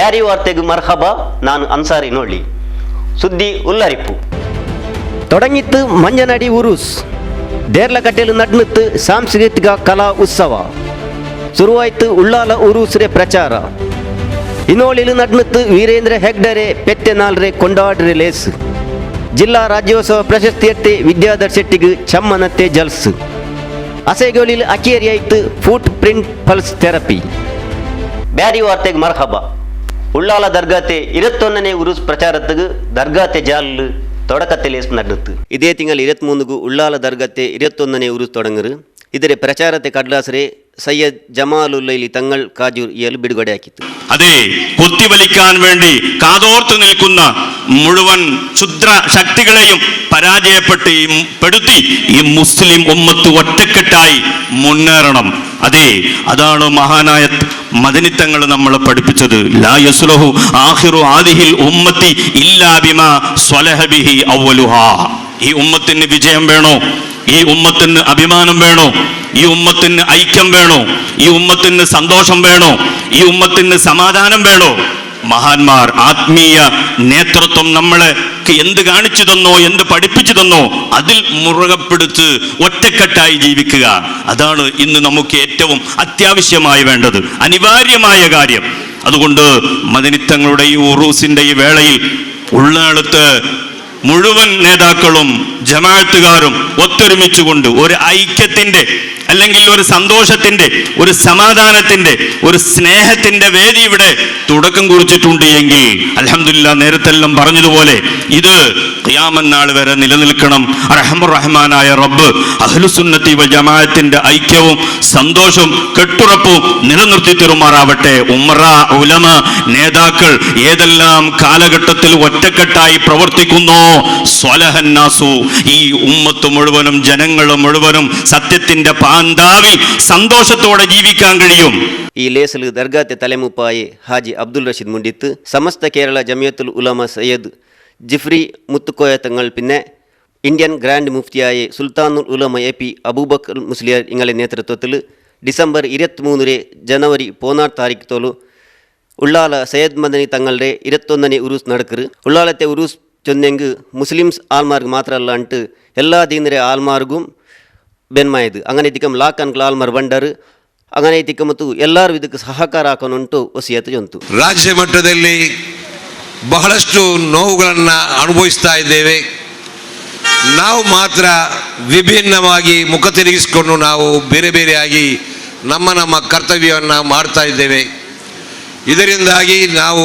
ಬ್ಯಾರಿ ವಾರ್ತೆಗೆ ಮರ್ಹಬಾ. ನಾನು ಅನ್ಸಾರಿ ನೋಡ್ಲಿ. ಸುದ್ದಿ ಉಲ್ಲರಿಪ್ಪು ತೊಡಗಿತ್ತು ಮಂಜನಡಿ ಉರುಸ್. ದೇರ್ಲಕಟ್ಟೆಲು ನಡ್ನಿತ್ತು ಸಾಂಸ್ಕೃತಿಕ ಕಲಾ ಉತ್ಸವ. ಶುರುವಾಯ್ತು ಉಳ್ಳಾಲ ಉರುಸ್ರೆ ಪ್ರಚಾರ. ಇನೋಳಿಲು ನಡ್ನಿತ್ತು ವೀರೇಂದ್ರ ಹೆಗ್ಡರೆ ಪೆತ್ತೆನಾಲ್ರೆ ಕೊಂಡಾಡ್ರೆ ಲೇಸ್. ಜಿಲ್ಲಾ ರಾಜ್ಯೋತ್ಸವ ಪ್ರಶಸ್ತಿ ಎತ್ತೆ ವಿದ್ಯಾಧರ್ ಶೆಟ್ಟಿಗೆ ಚಮ್ಮನತ್ತೆ ಜಲ್ಸ್. ಅಸೆಗೋಲಿಲು ಅಕೇರಿ ಆಯ್ತು foot print pulse therapy. Beary ವಾರ್ತೆಗೆ ಮರ್ಹಬಾ. ಉಳ್ಳಾಲ ದರ್ಗಾತೆ 21ನೇ ಉರುಸ್ ಪ್ರಚಾರத்துக்கு ದರ್ಗಾತೆ ಜಾಲ್ தொடக்கத்தில் நடந்தது. இதே திங்கள் 23க்கு ಉಳ್ಳಾಲ ದರ್ಗಾತೆ 21ನೇ ಉರುಸ್ தொடங்குರು. ಇದರ ಪ್ರಚಾರತೆ ಕಡ್ಲಾಸರೆ സയ്യദ് ജമാലുല്ലൈലി തങ്ങൾ കാജൂർ ഇയാൾ ബിടുകടയാക്കിತ್ತು. അതെ, കുത്തിവലിക്കാൻ വേണ്ടി കാതോർത്ത് നിൽക്കുന്ന മുഴുവൻ ക്ഷുദ്ര ശക്തികളെയും പരാജയപ്പെടുത്തി ഈ മുസ്ലിം ഉമ്മത്ത് ഒറ്റക്കെട്ടായി മുന്നേറണം. അതെ, അതാണ് മഹാനായ മദനിത്തങ്ങൾ നമ്മളെ പഠിപ്പിച്ചത്. ലാ യസ്ലഹു ആഖിറു ആദിഹിൽ ഉമ്മത്തി ഇല്ലാ ബിമാ സ്വലഹ ബിഹി അവ്വലുഹാ. ഈ ഉമ്മത്തിന് വിജയം വേണോ? ഈ ഉമ്മത്തിന് അഭിമാനം വേണോ? ഈ ഉമ്മത്തിന് ഐക്യം വേണോ? ഈ ഉമ്മത്തിന് സന്തോഷം വേണോ? ഈ ഉമ്മത്തിന് സമാധാനം വേണോ? മഹാന്മാർ ആത്മീയ നേതൃത്വം നമ്മളെ എന്ത് കാണിച്ചു തന്നോ, എന്ത് പഠിപ്പിച്ചു തന്നോ അതിൽ മുറുകപ്പെടുത്ത് ഒറ്റക്കെട്ടായി ജീവിക്കുക. അതാണ് ഇന്ന് നമുക്ക് ഏറ്റവും അത്യാവശ്യമായി വേണ്ടത്, അനിവാര്യമായ കാര്യം. അതുകൊണ്ട് മദനിത്തങ്ങളുടെ ഈ ഉറൂസിന്റെ ഈ വേളയിൽ ഉള്ളാളത്ത് മുഴുവൻ നേതാക്കളും ജമാഅത്തുകാരും ഒത്തൊരുമിച്ചുകൊണ്ട് ഒരു ഐക്യത്തിന്റെ, അല്ലെങ്കിൽ ഒരു സന്തോഷത്തിന്റെ, ഒരു സമാധാനത്തിന്റെ, ഒരു സ്നേഹത്തിന്റെ വേദി ഇവിടെ തുടക്കം കുറിച്ചിട്ടുണ്ട് എങ്കിൽ അൽഹംദുലില്ലാ, നേരത്തെല്ലാം പറഞ്ഞതുപോലെ ഇത് ഖിയാമത്ത് നാൾ വരെ നിലനിൽക്കണം. റഹ്മാൻ റഹ്മാനായ റബ്ബ് അഹ്ലുസുന്നത്തി വൽ ജമാഅത്തിന്റെ ഐക്യവും സന്തോഷവും കെട്ടുറപ്പും നിലനിർത്തി തരുമാറാവട്ടെ. ഉമറ, ഉലമ, നേതാക്കൾ ഏതെല്ലാം കാലഘട്ടത്തിൽ ഒറ്റക്കെട്ടായി പ്രവർത്തിക്കുന്നോ സ്വലഹന്നാസു, ഈ ഉമ്മത്ത് മുഴുവനും, ജനങ്ങൾ മുഴുവനും സത്യത്തിന്റെ പാന്താവിൽ സന്തോഷത്തോടെ ജീവിക്കാൻ കഴിയും. ಈ ಲೇಸಲು ದರ್ಗಾತೆ ತಲೆಮುಪ್ಪಾಯಿ ಹಾಜಿ ಅಬ್ದುಲ್ ರಶೀದ್ ಮುಂಡಿತ್ತು. ಸಮಸ್ತ ಕೇರಳ ಜಮಿಯത്തുൽ ഉലമ സയ്യദ് ജിഫ്രി മുത്തുക്കോയ തങ്ങൾ, പിന്നെ ഇന്ത്യൻ ഗ്രാൻഡ് മുഫ്തിയായ സുൽത്താനുൽ ഉലമ AP അബൂബക്കർ മുസ്ലിയാർ ഇങ്ങളെ നേതൃത്വത്തിൽ ഡിസംബർ 23 ಜನವರಿ 14 ತಾರೀಕು തോಲು ഉള്ളാല സയ്യദ് മദനി തങ്ങളുടെ 21ನೇ ಉರೂಸ್ നടക്കರು. ಉಳ್ಳಾಲത്തെ ಉರೂಸ್ ಚೊಂದೆಂಗ್ ಮುಸ್ಲಿಮ್ಸ್ ಆಲ್ಮಾರ್ಗ್ ಮಾತ್ರ ಅಲ್ಲ ಅಂಟು ಎಲ್ಲ ದೀನರೆ ಆಲ್ಮಾರ್ಗೂ ಬೆನ್ಮಾಯದು. ಅಂಗನೈತಿಕಂ ಲಾಕನ್ಗಳ ಆಲ್ಮಾರ್ ಬಂಡರು ಅಂಗನೈತಿಕ ಮತ್ತು ಎಲ್ಲರೂ ಇದಕ್ಕೆ ಸಹಕಾರ ಹಾಕೋನುಂಟು ವಸಿಯತ್ತು ಜೊಂತು. ರಾಜ್ಯ ಮಟ್ಟದಲ್ಲಿ ಬಹಳಷ್ಟು ನೋವುಗಳನ್ನು ಅನುಭವಿಸ್ತಾ ಇದ್ದೇವೆ. ನಾವು ಮಾತ್ರ ವಿಭಿನ್ನವಾಗಿ ಮುಖ ತಿರುಗಿಸಿಕೊಂಡು ನಾವು ಬೇರೆ ಬೇರೆಯಾಗಿ ನಮ್ಮ ಕರ್ತವ್ಯವನ್ನು ಮಾಡ್ತಾ ಇದ್ದೇವೆ. ಇದರಿಂದಾಗಿ ನಾವು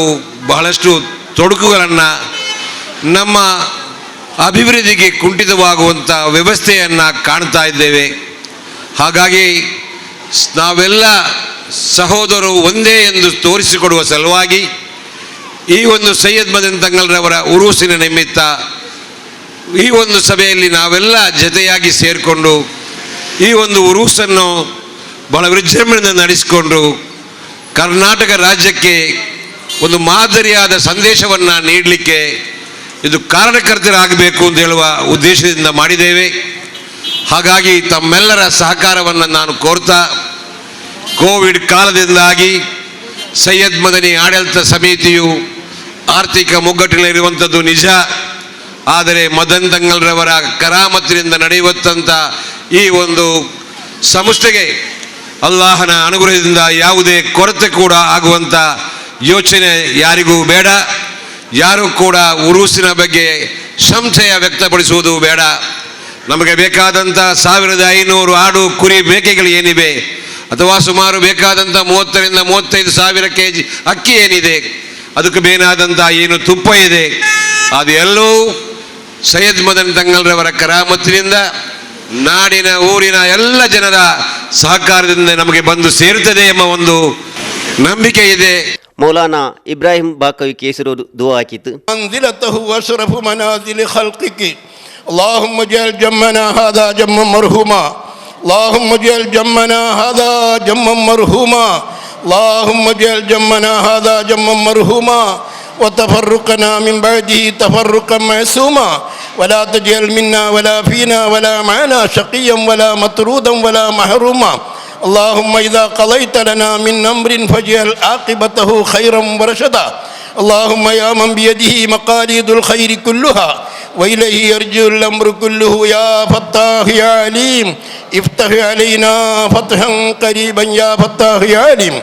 ಬಹಳಷ್ಟು ತೊಡಕುಗಳನ್ನು, ನಮ್ಮ ಅಭಿವೃದ್ಧಿಗೆ ಕುಂಠಿತವಾಗುವಂಥ ವ್ಯವಸ್ಥೆಯನ್ನು ಕಾಣ್ತಾ ಇದ್ದೇವೆ. ಹಾಗಾಗಿ ನಾವೆಲ್ಲ ಸಹೋದರರು ಒಂದೇ ಎಂದು ತೋರಿಸಿಕೊಡುವ ಸಲುವಾಗಿ ಈ ಒಂದು ಸೈಯದ್ ಮದನಿ ತಂಗಲ್ರವರ ಉರೂಸಿನ ನಿಮಿತ್ತ ಈ ಒಂದು ಸಭೆಯಲ್ಲಿ ನಾವೆಲ್ಲ ಜೊತೆಯಾಗಿ ಸೇರಿಕೊಂಡು ಈ ಒಂದು ಉರೂಸನ್ನು ಬಹಳ ವಿಜೃಂಭಣೆಯಿಂದ ನಡೆಸಿಕೊಂಡು ಕರ್ನಾಟಕ ರಾಜ್ಯಕ್ಕೆ ಒಂದು ಮಾದರಿಯಾದ ಸಂದೇಶವನ್ನು ನೀಡಲಿಕ್ಕೆ ಇದು ಕಾರಣಕರ್ತರಾಗಬೇಕು ಅಂತ ಹೇಳುವ ಉದ್ದೇಶದಿಂದ ಮಾಡಿದ್ದೇವೆ. ಹಾಗಾಗಿ ತಮ್ಮೆಲ್ಲರ ಸಹಕಾರವನ್ನು ನಾನು ಕೋರ್ತಾ, ಕೋವಿಡ್ ಕಾಲದಿಂದಾಗಿ ಸೈಯದ್ ಮದನಿ ಆಡಳಿತ ಸಮಿತಿಯು ಆರ್ಥಿಕ ಮುಗ್ಗಟ್ಟಿನಲ್ಲಿರುವಂಥದ್ದು ನಿಜ. ಆದರೆ ಮದನ್ ತಂಗಲ್ರವರ ಕರಾಮತ್ತಿನಿಂದ ನಡೆಯುವಂಥ ಈ ಒಂದು ಸಂಸ್ಥೆಗೆ ಅಲ್ಲಾಹನ ಅನುಗ್ರಹದಿಂದ ಯಾವುದೇ ಕೊರತೆ ಕೂಡ ಆಗುವಂಥ ಯೋಚನೆ ಯಾರಿಗೂ ಬೇಡ. ಯಾರೂ ಕೂಡ ಉರೂಸಿನ ಬಗ್ಗೆ ಸಂಶಯ ವ್ಯಕ್ತಪಡಿಸುವುದು ಬೇಡ. ನಮಗೆ ಬೇಕಾದಂಥ 1500 ಆಡು ಕುರಿ ಮೇಕೆಗಳು ಏನಿವೆ, ಅಥವಾ ಸುಮಾರು ಬೇಕಾದಂಥ 30ರಿಂದ 35 ಸಾವಿರ kg ಅಕ್ಕಿ ಏನಿದೆ, ಅದಕ್ಕೆ ಬೇಕಾದಂಥ ಏನು ತುಪ್ಪ ಇದೆ, ಅದೆಲ್ಲವೂ ಸೈಯದ್ ಮದನಿ ತಂಗಲ್ರವರ ಕರಾಮತ್ತಿನಿಂದ ನಾಡಿನ ಊರಿನ ಎಲ್ಲ ಜನರ ಸಹಕಾರದಿಂದ ನಮಗೆ ಬಂದು ಸೇರುತ್ತದೆ ಎಂಬ ಒಂದು ನಂಬಿಕೆ ಇದೆ. ಮೌಲಾನಾ ಇಬ್ರಾಹಿಂ ಬಾಕವಿ ಕೇಸರವರು ದುಆ ಹಾಕಿತು. ಮಂಜಿಲತಹು ಅಶ್ರಫು ಮನಾಜಿಲಿ ಖಲ್ಕಿಕಿ اللهم اجعل جمنا هذا جما مرحوما اللهم اجعل جمنا هذا جما مرحوما اللهم اجعل جمنا هذا جما مرحوما وتفرقنا من بعده تفرقا معصوما ولا تجعل منا ولا فينا ولا معنا شقيا ولا مطرودا ولا محروما اللهم إذا قضيت لنا من أمر فاجعل عاقبته خيرا ورشدا اللهم يا من بيده مقاليد الخير كلها وإليه يرجع الأمر كله يا فتاح يا عليم افتح علينا فتحا قريبا يا فتاح يا عليم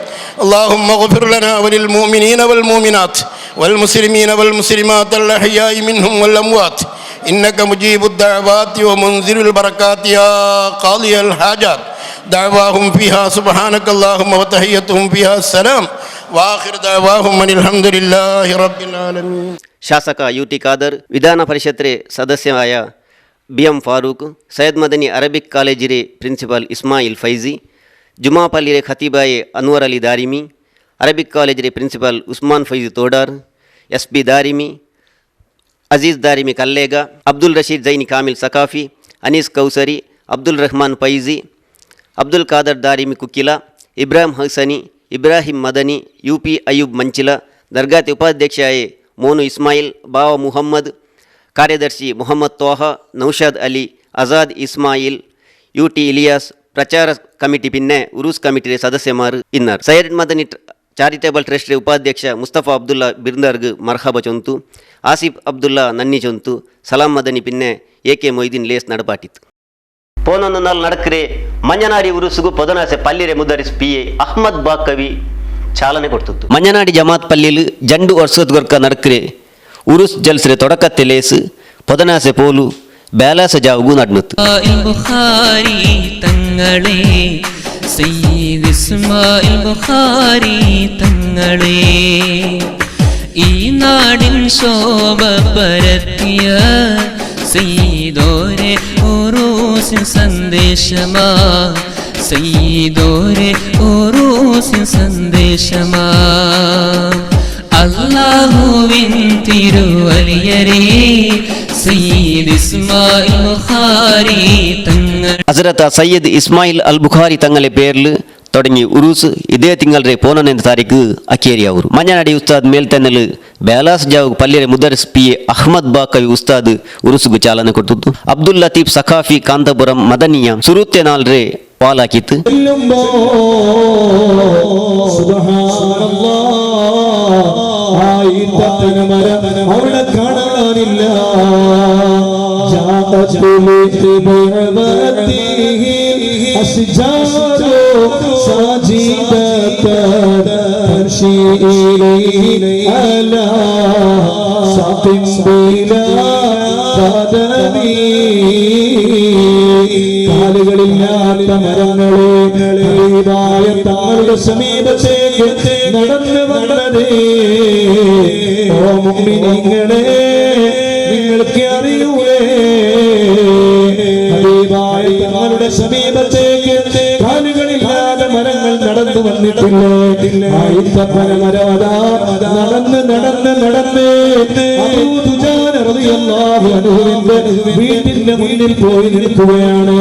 اللهم اغفر لنا وللمؤمنين والمؤمنات والمسلمين والمسلمات الأحياء منهم والأموات إنك مجيب الدعوات ومنزل البركات يا قاضي الحاجات دعواهم فيها سبحانك اللهم وتحيتهم فيها السلام وآخر دعواهم أن الحمد لله رب العالمين. ಶಾಸಕ ಯು ಟಿ ಖಾದರ್, ವಿಧಾನ ಪರಿಷತ್ರೆ ಸದಸ್ಯರಾಯ B M Farooq, Syed Madani Arabic ಕಾಲೇಜಿರೆ ಪ್ರಿನ್ಸಿಪಾಲ್ ಇಸ್ಮಾಯಿಲ್ ಫೈಜಿ, ಜುಮಾಪಲ್ಲಿರೆ ಖತೀಬಾಯೆ ಅನ್ವರ್ ಅಲಿ ದಾರಿಮಿ, ಅರಬಿಕ್ ಕಾಲೇಜಿರೆ principal Usman Faizi Thodar, S B Darimi, Aziz Darimi Kallega, Abdul Rasheed Zaini Kamil Saqafi, Anees Kausari, Abdul Rahman Faizi, Abdul Khader Darimi Kukkila, Ibrahim Hasani, Ibrahim Madani, U P Ayub Manchila, ದರ್ಗಾತಿ ಉಪಾಧ್ಯಕ್ಷಾಯೆ ಮೋನು ಇಸ್ಮಾಯಿಲ್, ಬಾವ ಮುಹಮ್ಮದ್, ಕಾರ್ಯದರ್ಶಿ ಮೊಹಮ್ಮದ್ ತೋಹ, ನೌಷಾದ್ ಅಲಿ, ಆಜಾದ್ ಇಸ್ಮಾಯಿಲ್, ಯು ಟಿ ಇಲಿಯಾಸ್, ಪ್ರಚಾರ committee ಪಿನ್ನೆ Urs ಕಮಿಟಿಯ ಸದಸ್ಯಮಾರು inner. Syed Madani charitable ಟ್ರಸ್ಟ್ರೆ ಉಪಾಧ್ಯಕ್ಷ ಮುಸ್ತಫಾ ಅಬ್ದುಲ್ಲಾ ಬಿರ್ದರ್ಗ್ ಮರ್ಹಬ ಚೊಂತು, ಆಸಿಫ್ ಅಬ್ದುಲ್ಲಾ ನನ್ನಿ ಚೊಂತು, ಸಲಾಂ ಮದನಿ ಪಿನ್ನೆ ಎಕೆ ಮೊಯ್ದೀನ್ ಲೇಸ್ ನಡಪಾಟಿತ್ತು. ಪೋನೊಂದು ನಾಲ್ ನಡಕ್ರೆ ಮಂಜನಾಡಿ ಉರುಸುಗು ಪೊದನಾಸೆ ಪಲ್ಲಿರೆ ಮುದರಿಸ್ ಪಿ ಎ ಅಹ್ಮದ್ ಬಾಕವಿ ಚಾಲನೆ ಕೊಡ್ತಿತ್ತು. ಮಂಜನಾಡಿ ಜಮಾತ್ ಪಲ್ಲಿಲು ಜಂಡು ವರ್ಷದ ಗೊರ್ಕ ನಡಕ್ರೆ ಉರುಸ್ ಜಲ್ಸ್ರೆ ತೊಡಕತ್ತೆ ಲೇಸ್ ಪೊದನಾಸೆ ಪೋಲು ಬೇಲಾಸ ಜಾವುಗೂ ನಡ್ನುತ್ತು. ബുഖാരി തങ്ങളെ സയ്യിദ് ഇസ്മായിൽ ബുഖാരി തങ്ങളെ ഈ നാടിൻ ശോഭ പരത്തിയ സയ്യിദോരെ ഉറൂസിൻ സന്ദേശമാ സയ്യിദോരെ ഉറൂസിൻ സന്ദേശമാ അല്ലാഹുവിൻ തിരുവലിയരേ സയ്യിദ് ഇസ്മായിൽ ബുഖാരി തങ്ങൾ. ഹസ്രത്ത് സയ്യിദ് ഇസ്മായിൽ അൽ ബുഖാരി തങ്ങളെ പേരിൽ തുടങ്ങി ഉറൂസ് ഇതേ തിങ്കളെ 14 താരീഖ് അക്കേരി ಅವರು. ಮಂಜನಾಡಿ ಉಸ್ತಾದ್ ಮೇಲ್ತನ್ನಲು ಬೇಲಾಸ್ ಜಾವ್ ಪಲ್ಲಿರೆ ಮುದರಿಸ್ ಪಿ ಎ ಅಹ್ಮದ್ ಬಾಕವಿ ಉಸ್ತಾದ್ ಉರುಸುಗು ಚಾಲನೆ ಕೊಟ್ಟಿದ್ದು. ಅಬ್ದುಲ್ ಲತೀಫ್ ಸಖಾಫಿ ಕಾಂತಪುರಂ ಮದನಿಯ ಸುರುತ್ತೆ ನಾಲ್ರೆ ವಾಲಾಕಿತ್ತು. അവിടെ കാണാനില്ല കാലുകളില്ലാത്ത മരങ്ങളെ തങ്ങളുടെ സമീപത്തേക്ക് നടന്നു വന്നതേ. ഓ മുഅ്മിനീങ്ങളെ, നിങ്ങൾക്ക് അറിയൂലേ, ഹബീബായ തങ്ങളുടെ സമീപത്തേക്ക് കാലുകളില്ലാതെ മരങ്ങൾ നടന്നു വന്നിട്ടില്ലേ? ഈത്തപ്പന മരവതാ നടന്ന് നടന്ന് നടന്ന് അബൂ ദുജാന റളിയല്ലാഹു അൻഹുവിന്റെ വീട്ടിന്റെ മുന്നിൽ പോയി നിൽക്കുകയാണ്.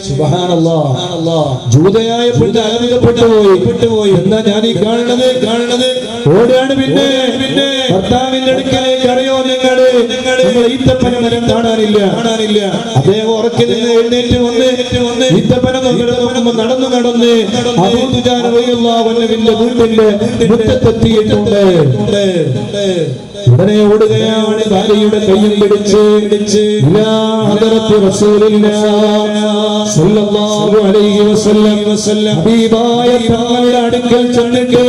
സുബ്ഹാനല്ലാഹ്, ജൂതയായ പെണ്ണ് അത്ഭുതപ്പെട്ടുപോയി. എന്താ ഞാൻ ഈ കാണുന്നത്? ഓടാണ് പിന്നെ ഭർത്താവിന്റെ അടുക്കലേക്ക്. അറിയോ നിങ്ങള് ഈത്തപ്പന മരം കാണാനില്ല. അദ്ദേഹം ഉറക്കി നിന്ന് എഴുന്നേറ്റ് വന്ന് ഈത്തപ്പന നടന്ന് അബൂ ദുജാന റളിയല്ലാഹു അൻഹുവിന്റെ വീട്ടിന്റെ മുറ്റത്തെത്തിയിട്ടുണ്ട്. ഉടനെ ഓടുകയാണ്, ഭാര്യയുടെ കയ്യും പിടിച്ച് ഇലാ ഹദറത്തി റസൂലില്ലാഹ് സ്വല്ലല്ലാഹു അലൈഹി വസല്ലം ഹബീബായ തങ്ങളുടെ അടുക്കൽ ചെന്നിട്ട്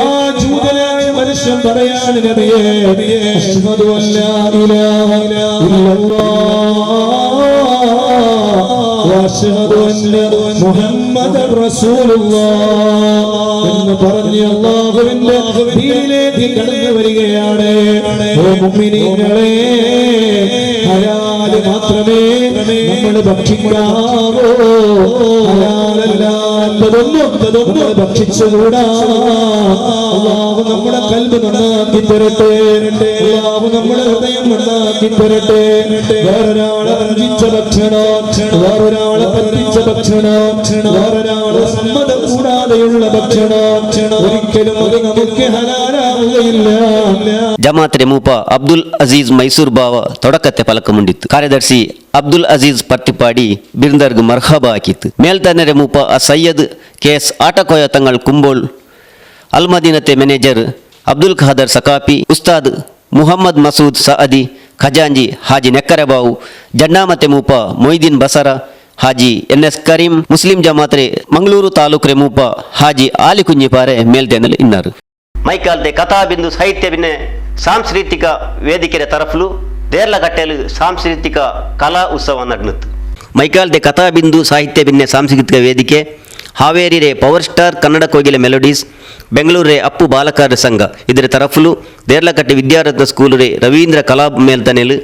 ആ ജൂതനായ മനുഷ്യൻ പറയാണ്, നബിയേ, അശ്ഹദു അല്ലാ ഇലാഹ ഇല്ലല്ലാഹ് വഅശ്ഹദു അന്ന മുഹമ്മദർ റസൂലുള്ളാഹ് എന്ന് പറഞ്ഞ് അല്ലാഹുവിന്റെ ദീനിലേക്ക് കടന്നു വരികയാണ്. ഓ മുഅ്മിനീങ്ങളെ, ഹലാല് മാത്രമേ നമ്മൾ ഭക്ഷിക്കാവൂ, ഹലാലല്ലാത്തതൊന്നും ഭക്ഷിച്ചുകൂടാ. അല്ലാഹു നമ്മുടെ കൽബ് നന്നാക്കി തരട്ടെ, അല്ലാഹു നമ്മുടെ ഹൃദയം നന്നാക്കി തരട്ടെ. വേറൊരാളെ വഞ്ചിച്ച ഭക്ഷണം, വേറൊരാളെ പറ്റിച്ച ഭക്ഷണം, വേറൊരാളെ സമ്മതം കൂടാതെയുള്ള ഭക്ഷണം ഒരിക്കലും അത് നമുക്ക് ഹലാലാ ಆಗುವುದಿಲ್ಲ. ಜಮಾತ್ರೆ ಮೂಪ ಅಬ್ದುಲ್ ಅಜೀಜ್ ಮೈಸೂರು ಬಾವ ತೊಡಕತ್ತೆ ಫಲಕ ಮುಂಡಿತ್ತು. ಕಾರ್ಯದರ್ಶಿ ಅಬ್ದುಲ್ ಅಜೀಜ್ ಪರ್ತಿಪಾಡಿ ಬಿರ್ದರ್ಗ್ ಮರ್ಹಬಾ ಹಾಕಿತ್ತು. ಮೇಲ್ತನರೆ ಮೂಪ ಸೈಯದ್ ಕೆಎಸ್ ಆಟಕೋಯ ತಂಗಳ್ ಕುಂಬೋಳ್ ಅಲ್ಮದೀನತೆ ಮ್ಯಾನೇಜರ್ ಅಬ್ದುಲ್ ಖಾದರ್ ಸಕಾಪಿ ಉಸ್ತಾದ್ ಮುಹಮ್ಮದ್ ಮಸೂದ್ ಸಅದಿ ಖಜಾಂಜಿ ಹಾಜಿ ನೆಕ್ಕರೆಬಾವು ಜನ್ನಾಮತೆ ಮೂಪ ಮೊಯ್ದೀನ್ ಬಸರ ಹಾಜಿ ಎನ್ಎಸ್ ಕರೀಂ ಮುಸ್ಲಿಂ ಜಮಾತ್ರೆ ಮಂಗಳೂರು ತಾಲೂಕು ಮೂಪ ಹಾಜಿ ಆಲಿ ಕುಂಜಿಪಾರೆ ಮೇಲ್ತೇನಲು ಇన్నారు. ಮೈಕಾಲ್ತೆ ಕಥಾಬಿಂದು ಸಾಹಿತ್ಯ ಬಿನ್ನೆ ಸಾಂಸ್ಕೃತಿಕ ವೇದಿಕೆಯ ತರಫ್ಲು ದೇರ್ಲಕಟ್ಟೆಲು ಸಾಂಸ್ಕೃತಿಕ ಕಲಾ ಉತ್ಸವ ನಡೆಯಿತು. ಮೈಕಾಲ್ತೆ ಕಥಾಬಿಂದು ಸಾಹಿತ್ಯ ಬಿನ್ನೆ ಸಾಂಸ್ಕೃತಿಕ ವೇದಿಕೆ ಹಾವೇರಿ ಪವರ್ ಸ್ಟಾರ್ ಕನ್ನಡ ಕೋಗಿಲೆ ಮೆಲೋಡೀಸ್ ಬೆಂಗಳೂರು ಅಪ್ಪು ಬಾಲಕಾರ ಸಂಘ ಇದರ ತರಫುಲು ದೇರ್ಲಕಟ್ಟೆ ವಿದ್ಯಾರತ್ನ ಸ್ಕೂಲ್ ರವೀಂದ್ರ ಕಲಾ ಮೇಲ್ತನೆಲು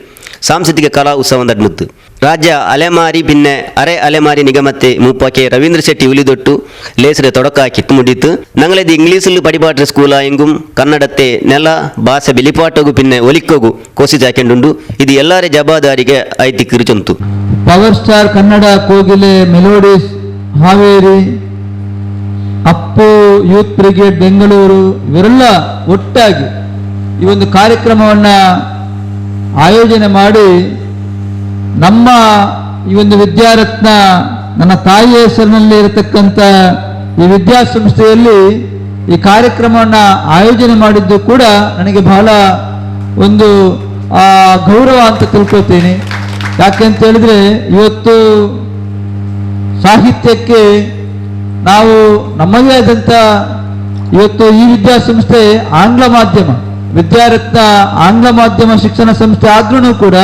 ಸಾಂಸ್ಕೃತಿಕ ಕಲಾ ಉತ್ಸವ ನಡೆಯಿತು. ರಾಜ್ಯ ಅಲೆಮಾರಿ ಪಿನ್ನೆ ಅರೆ ಅಲೆಮಾರಿ ನಿಗಮತ್ತೆ ಮೂಪಕ್ಕೆ ರವೀಂದ್ರ ಶೆಟ್ಟಿ ಉಲಿದೊಟ್ಟು ಲೇಸರೆ ತೊಡಕ ಕಿತ್ತು ಮುಡಿತು. ನಂಗಲದು ಇಂಗ್ಲೀಷಲ್ಲಿ ಪಡಿಪಾಟ್ರೆ ಸ್ಕೂಲ ಎಂಗುಂ ಕನ್ನಡತ್ತೆ ನೆಲ ಭಾಷೆ ಬಿಲಿಪಾಟೋಗು ಪಿನ್ನೆ ಒಲಿಕ್ಕೋಗು ಕೋಸಿಸ್ ಹಾಕೊಂಡುಂಡು ಇದು ಎಲ್ಲಾರ ಜವಾಬ್ದಾರಿಗೆ ಐತಿ ಕಿರುಚೊಂತು. ಪವರ್ ಸ್ಟಾರ್ ಕನ್ನಡ ಕೋಗಿಲೆ melodies Haveri Appu youth brigade Bengaluru ಇವರೆಲ್ಲ ಒಟ್ಟಾಗಿ ಈ ಒಂದು ಕಾರ್ಯಕ್ರಮವನ್ನು ಆಯೋಜನೆ ಮಾಡಿ ನಮ್ಮ ಈ ಒಂದು ವಿದ್ಯಾರತ್ನ ನನ್ನ ತಾಯಿಯ ಹೆಸರಿನಲ್ಲಿ ಇರತಕ್ಕಂಥ ಈ ವಿದ್ಯಾಸಂಸ್ಥೆಯಲ್ಲಿ ಈ ಕಾರ್ಯಕ್ರಮವನ್ನು ಆಯೋಜನೆ ಮಾಡಿದ್ದು ಕೂಡ ನನಗೆ ಬಹಳ ಒಂದು ಗೌರವ ಅಂತ ತಿಳ್ಕೊಳ್ತೀನಿ. ಯಾಕೆಂತ ಹೇಳಿದ್ರೆ ಇವತ್ತು ಸಾಹಿತ್ಯಕ್ಕೆ ನಾವು ನಮ್ಮದೇ ಆದಂಥ ಇವತ್ತು ಈ ವಿದ್ಯಾಸಂಸ್ಥೆ ಆಂಗ್ಲ ಮಾಧ್ಯಮ ವಿದ್ಯಾರತ್ನ ಆಂಗ್ಲ ಮಾಧ್ಯಮ ಶಿಕ್ಷಣ ಸಂಸ್ಥೆ ಆದ್ರೂ ಕೂಡ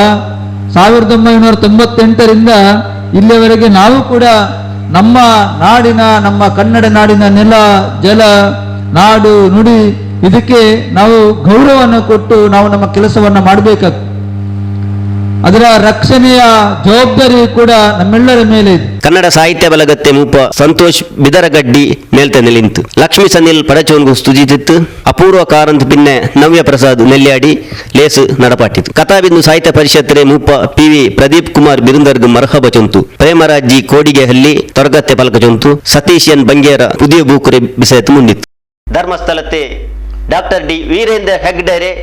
1998ರಿಂದ ಇಲ್ಲಿಯವರೆಗೆ ನಾವು ಕೂಡ ನಮ್ಮ ನಾಡಿನ ನಮ್ಮ ಕನ್ನಡ ನಾಡಿನ ನೆಲ ಜಲ ನಾಡು ನುಡಿ ಇದಕ್ಕೆ ನಾವು ಗೌರವವನ್ನು ಕೊಟ್ಟು ನಾವು ನಮ್ಮ ಕೆಲಸವನ್ನು ಮಾಡಬೇಕಾಗ್ತದೆ. ಅದರ ರಕ್ಷಣೆಯ ಜವಾಬ್ದಾರಿ ಕೂಡ ನಮ್ಮೆಲ್ಲರ ಮೇಲೆ ಇದೆ. ಕನ್ನಡ ಸಾಹಿತ್ಯ ಬಲಗತ್ತೆ ಮೂಪ ಸಂತೋಷ್ ಬಿದರಗಡ್ಡಿ ಮೇಲ್ತನೆಲಿಂತು ಲಕ್ಷ್ಮೀ ಸನಿಲ್ ಪಡಚೋನ್ಗು ಸ್ತುಜಿತಿತ್ತು. ಅಪೂರ್ವ ಕಾರಂತ್ ಪಿನ್ನೆ ನವ್ಯ ಪ್ರಸಾದ್ ನೆಲ್ಯಾಡಿ ಲೇಸು ನಡಪಾಟಿತು. ಕಥಾಬಿಂದು ಸಾಹಿತ್ಯ ಪರಿಷತ್ರೆ ಮೂಪ ಪಿವಿ ಪ್ರದೀಪ್ ಕುಮಾರ್ ಬಿರುಂದರ್ಗ್ ಮರ್ಹಬ ಚೊಂತು. ಪ್ರೇಮರಾಜ್ಜಿ ಕೋಡಿಗೆ ಹಳ್ಳಿ ತೊಡಗತ್ತೆ ಪಲಕ ಚೊಂತು. ಸತೀಶ್ ಎನ್ ಬಂಗೇರ ಪುದಿಯ ಬೂಕುರೆ ಬಿಸೆತು ಮುಂದಿತ್ತು. ಧರ್ಮಸ್ಥಳತೆ ಡಾಕ್ಟರ್ ಡಿ ವೀರೇಂದ್ರ ಹೆಗ್ಡೆರೆ